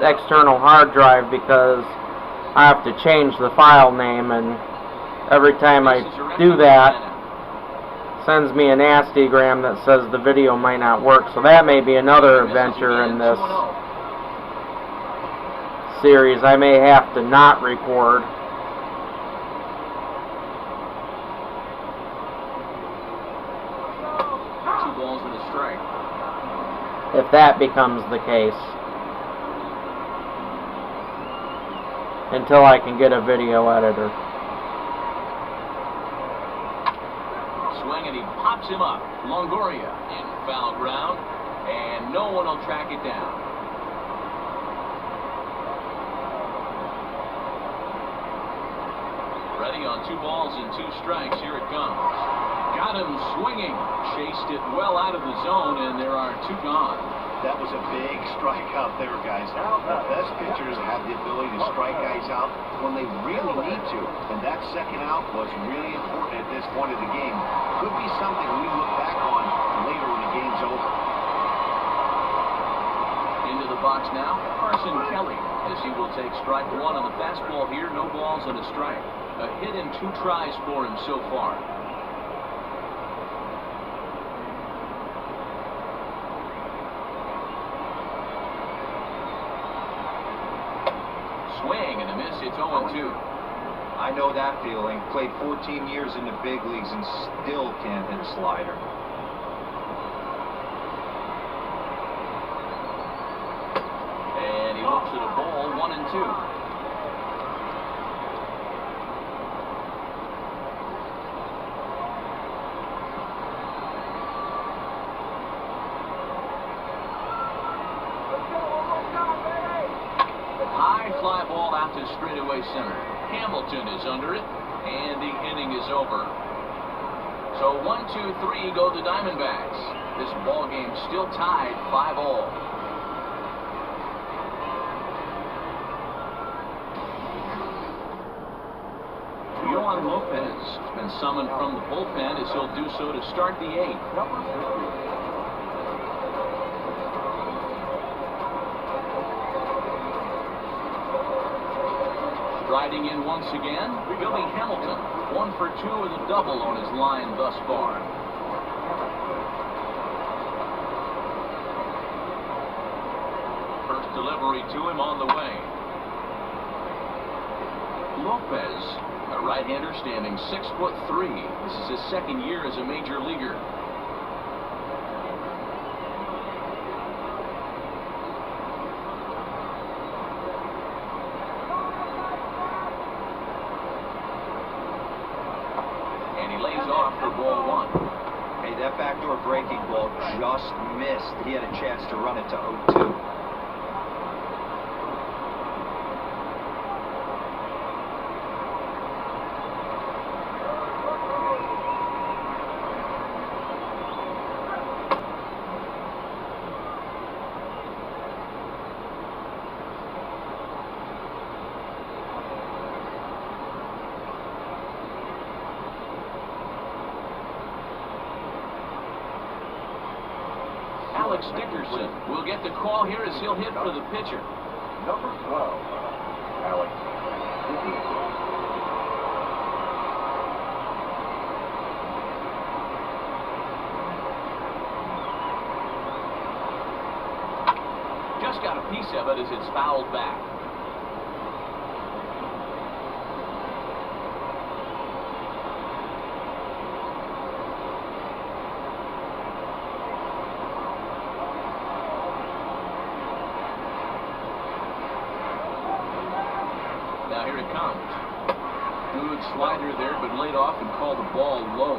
external hard drive, because I have to change the file name, and every time I do that, it sends me a nastygram that says the video might not work. So that may be another adventure in this series. I may have to not record. If that becomes the case, until I can get a video editor. Swing, and he pops him up. Longoria in foul ground, and no one will track it down. Ready on 2 balls and 2 strikes. Here it comes. Got him swinging. Chased it well out of the zone, and there are 2 gone. That was a big strikeout there, guys. The best pitchers have the ability to strike guys out when they really need to. And that second out was really important at this point of the game. Could be something we look back on later when the game's over. Into the box now, Carson Kelly, as he will take strike 1 on the fastball here. No balls and a strike. A hit in 2 tries for him so far. Swing and a miss. It's 0-2. I know that feeling. Played 14 years in the big leagues and still can't hit a slider. And he looks at a ball, 1-2. Fly ball out to straightaway center. Hamilton is under it, and the inning is over. So 1-2-3 go the Diamondbacks. This ball game still tied 5-all. Yohan Lopez has been summoned from the bullpen, as he'll do so to start the 8th. Riding in once again, Billy Hamilton, 1 for 2 with a double on his line thus far. First delivery to him on the way. Lopez, a right-hander standing 6'3". This is his 2nd year as a major leaguer. Ball 1. Hey, that backdoor breaking ball just missed. He had a chance to run it to 0-2. Alex Dickerson will get the call here as he'll hit for the pitcher. Number 12, Alex Dickerson. Just got a piece of it as it's fouled back. Now here it comes. Good slider there, but laid off and called the ball low.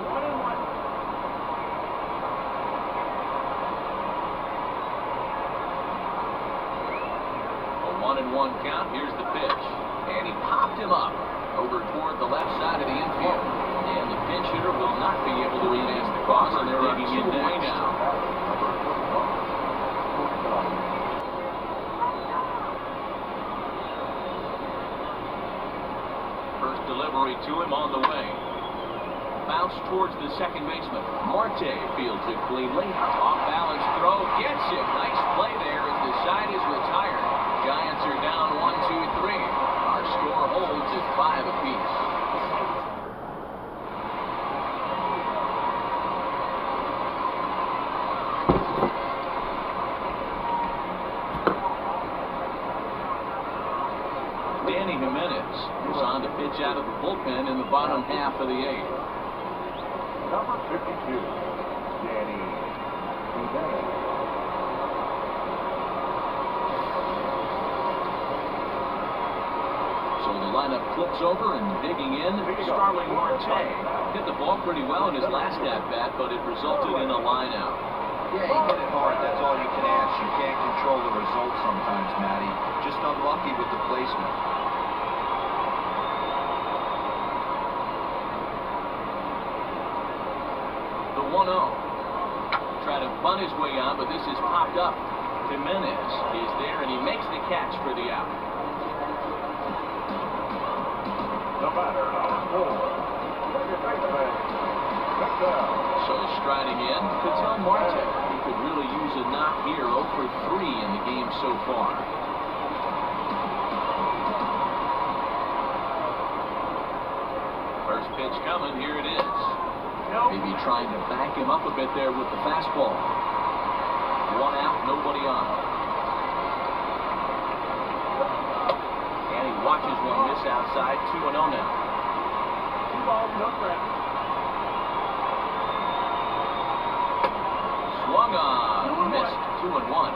A 1-1 count. Here's the pitch. And he popped him up over toward the left side of the infield. And the pinch hitter will not be able to advance the cause, and they're digging in now. First delivery to him on the way. Bounce towards the second baseman. Marte fields it cleanly. Off balance throw. Gets it. Nice play there as the side is retired. Giants are down 1-2-3. Our score holds at 5 apiece. Is on to pitch out of the bullpen in the bottom half of the 8th. Number 52, Danny Jimenez. So the lineup flips over and digging in. Starling Marte hit the ball pretty well in his last at-bat, but it resulted in a line out. Yeah, he hit it hard. That's all you can ask. You can't control the result sometimes, Matty. Just unlucky with the placement. The 1-0. Try to bunt his way on, but this is popped up. Jimenez is there, and he makes the catch for the out. The batter, number 4, second baseman, Victor. So striding in, Ketel Marte. He could really use a knock here. 0 for 3 in the game so far. First pitch coming. Here it is. Maybe trying to back him up a bit there with the fastball. 1 out, nobody on. And he watches one miss outside. 2-0 now. 2 balls, no strikes. Swung on, missed. 2-1.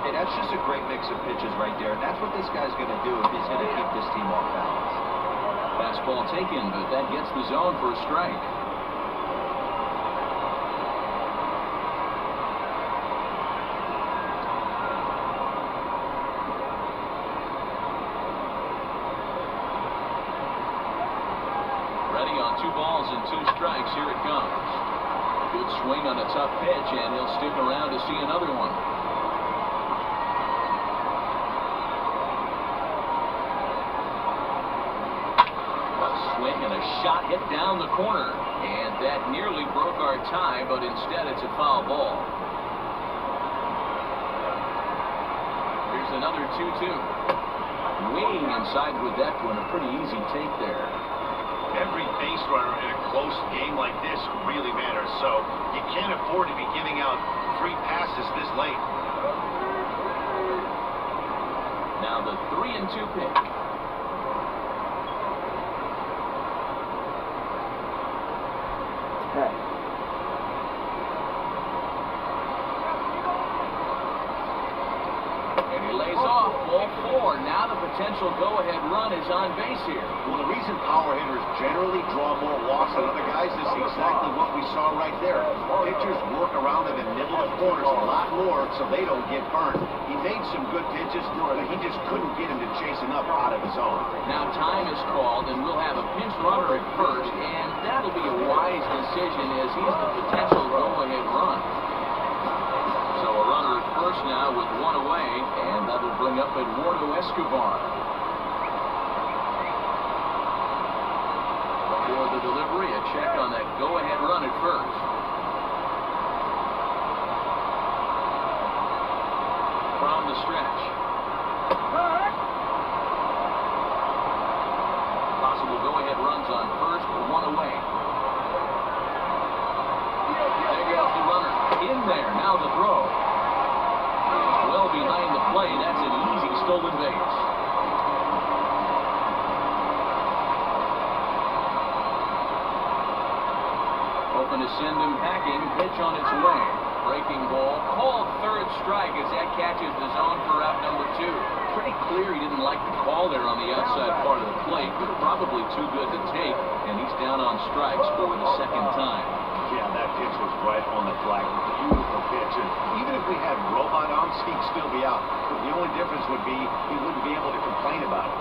Hey, that's just a great mix of pitches right there. And that's what this guy's going to do if he's going to keep this team off balance. Fastball taken, but that gets the zone for a strike. On 2 balls and 2 strikes, here it comes. Good swing on a tough pitch, and he'll stick around to see another one. A swing and a shot hit down the corner, and that nearly broke our tie, but instead it's a foul ball. Here's another 2-2. Waiting inside with that one, a pretty easy take there. Every base runner in a close game like this really matters, so you can't afford to be giving out free passes this late. Now the 3-2 pick. And he lays off, ball 4. Now the potential go-ahead run is on base here. Well, the reason power hitters generally draw more walks than other guys is exactly what we saw right there. Pitchers work around it and nibble the corners a lot more so they don't get burned. He made some good pitches, but he just couldn't get him to chasing up out of his own. Now time is called, and we'll have a pinch runner at first, and that'll be a wise decision as he's the potential go-ahead run. So a runner at first now with 1 away, and that'll bring up Eduardo Escobar. Before the delivery, a check on that go-ahead run at first. From the stretch. Possible go-ahead runs on first, 1 away. There goes the runner. In there, now the throw. Well behind the play, that's an easy stolen base. Hoping to send him packing, pitch on its way. Breaking ball, called third strike as that catches the zone for out number 2. Pretty clear he didn't like the call there on the outside part of the plate, but probably too good to take, and he's down on strikes for the second time. Yeah, that pitch was right on the flag. Beautiful pitch. And even if we had robot arms, he'd still be out. But the only difference would be he wouldn't be able to complain about it.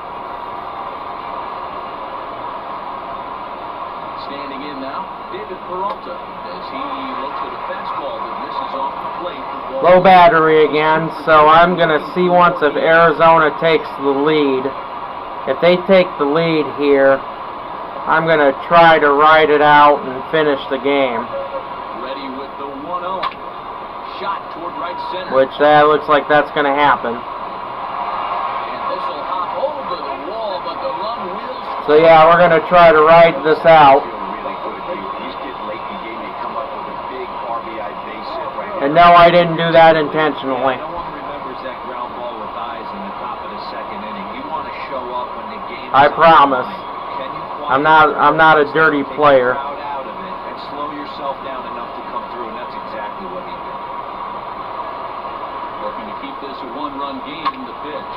Standing in now, David Peralta, as he looks at a fastball that misses off the plate. Low battery again, so I'm going to see once if Arizona takes the lead. If they take the lead here, I'm going to try to ride it out and finish the game. Ready with the 1-0. Shot toward right center. Which looks like that's going to happen. And this will hop over the wall, but the run will... So yeah, we're going to try to ride this out. And no, I didn't do that intentionally. No one remembers that ground ball with eyes in the top of the second inning. You want to show up when the game is I promise. I'm not a dirty player. Out of it and slow yourself down enough to come through, and that's exactly what he did. Looking to keep this a one-run game in the pitch.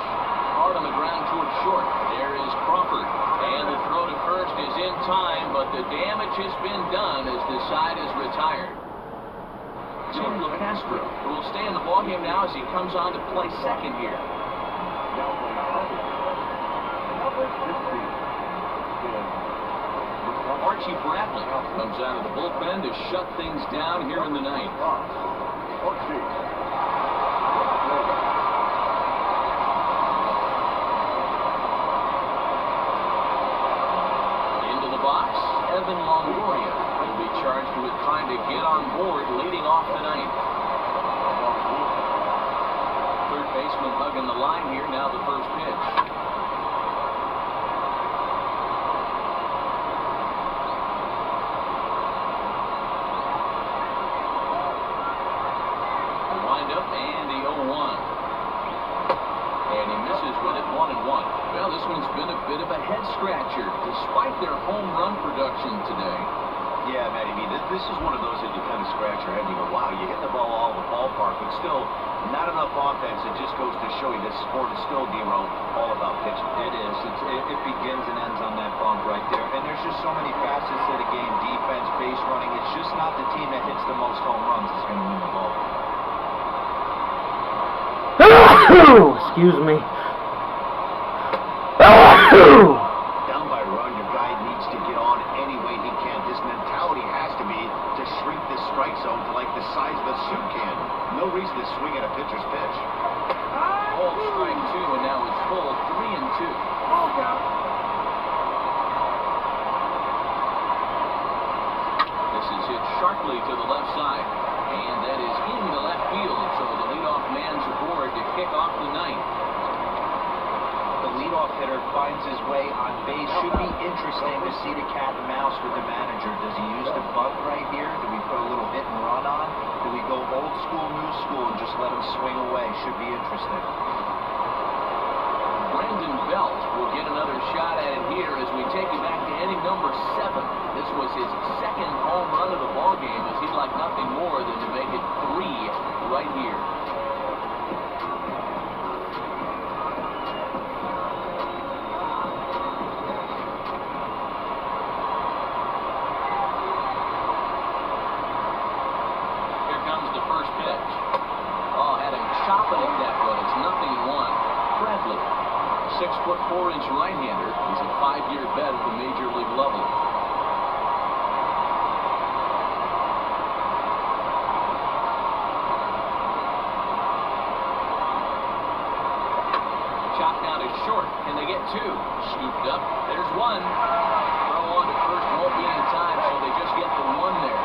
Hard on the ground towards short. There is Crawford. And the throw to first is in time, but the damage has been done as the side is retired. Tim LeCastro will stay in the ballgame now as he comes on to play second here. Archie Bradley comes out of the bullpen to shut things down here in the ninth. Into the box, Evan Longoria will be charged with trying to get on board leading off the ninth. Third baseman hugging the line here, now the first pitch. The windup and the 0-1. And he misses with it 1-1. Well, this one's been a bit of a head scratcher despite their home run production today. Yeah, Matty B, this is one of those that you kind of scratch your head and you go, wow, you hit the ball all over the ballpark, but still not enough offense. It just goes to show you this sport is still, D-Roll, all about pitching. It is. It begins and ends on that bump right there. And there's just so many facets to the game. Defense, base running. It's just not the team that hits the most home runs that's going to win the ball. Excuse me. Down by a run, your guy needs to get on any way he can. His mentality has to be to shrink this strike zone to like the size of a soup can. No reason to swing at a pitcher's pitch. Ball strike two, and now it's full 3-2. This is hit sharply to the left side, and that is in the left field. So the leadoff man's aboard to kick off the ninth. The leadoff hitter finds his way on base. Should be interesting to see the cat and mouse with the manager. Does he use the bunt right here? Do we put a little hit and run on? Do we go old school, new school, and just let him swing away? Should be interesting. Brandon Belt will get another shot at it here as we take it back to inning number 7. This was his second home run of the ballgame, as he'd like nothing more than to make it 3 right here. Here comes the first pitch. Oh, had him chopping at that one. It's 0-1. Bradley, 6'4" right-hander. He's a 5-year vet at the major league level. Chop down to short. Can they get 2? Scooped up. There's 1. Throw on to first won't be in time, so they just get the 1 there.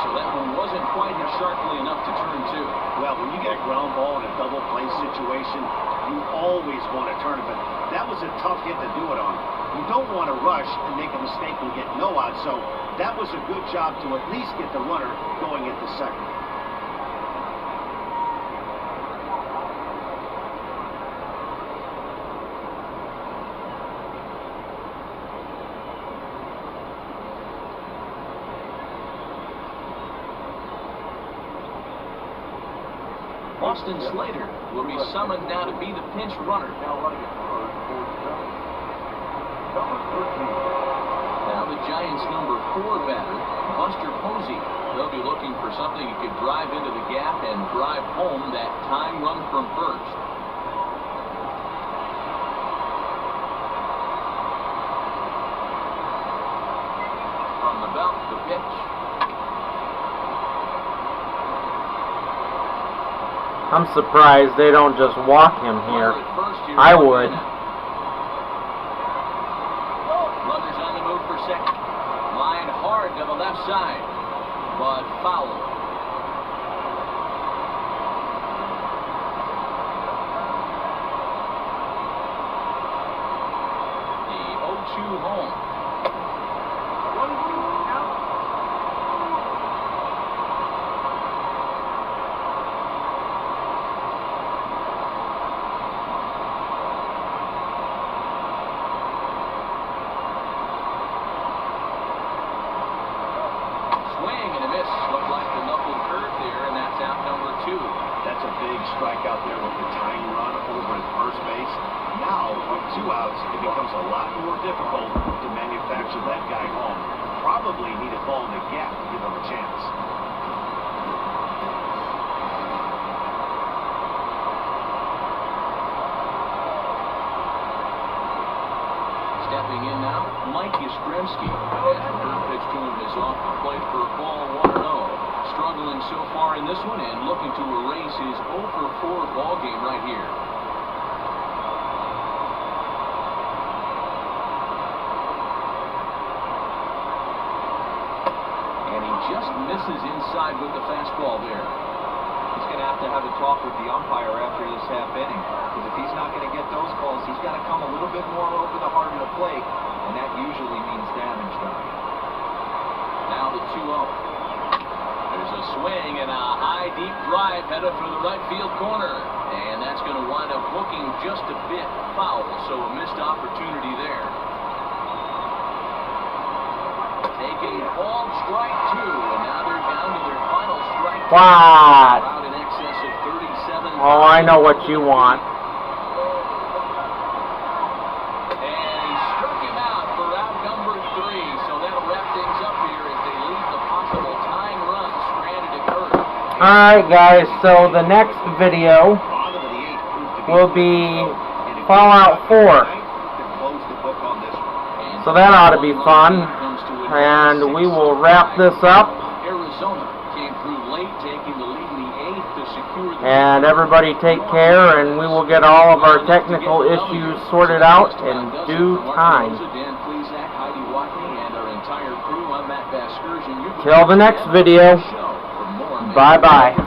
So that one wasn't quite hit sharply enough to turn 2. Well, when you get a ground ball in a double play situation, you always want to turn it, but that was a tough hit to do it on. You don't want to rush and make a mistake and get no out, so that was a good job to at least get the runner going at the second. Austin Slater will be summoned now to be the pinch runner. Now the Giants' number 4 batter, Buster Posey. They'll be looking for something that could drive into the gap and drive home that tying run from first. From the belt, the pitch. I'm surprised they don't just walk him here. I would. Runners on the move for second. Line hard to the left side, but foul. The 0-2 home. That's a big strike out there with the tying run over at first base. Now, with 2 outs, it becomes a lot more difficult to manufacture that guy home. Probably need a ball in the gap to give him a chance. Stepping in now, Mike Yastrzemski. As the first pitch to him is off the plate for a ball 1-0. Struggling so far in this one and looking to erase his 0-for-4 ball game right here. And he just misses inside with the fastball there. He's going to have a talk with the umpire after this half inning. Because if he's not going to get those calls, he's got to come a little bit more over the heart of the plate. And that usually means damage done. Now the 2-0. There's a swing and a high, deep drive headed for the right field corner. And that's going to wind up hooking just a bit foul, so a missed opportunity there. Taking ball strike 2, and now they're down to their final strike. What? Out in excess of 37. Oh, I know what you want. And he struck him out for out number 3, so that'll wrap things up here as they leave the possible tying run stranded at first. Alright guys, so the next video will be Fallout 4. So that ought to be fun. And we will wrap this up. Arizona came through late, taking the lead in the 8th to secure the And everybody take care, and we will get all of our technical issues sorted out in due time. Till the next video. Bye-bye.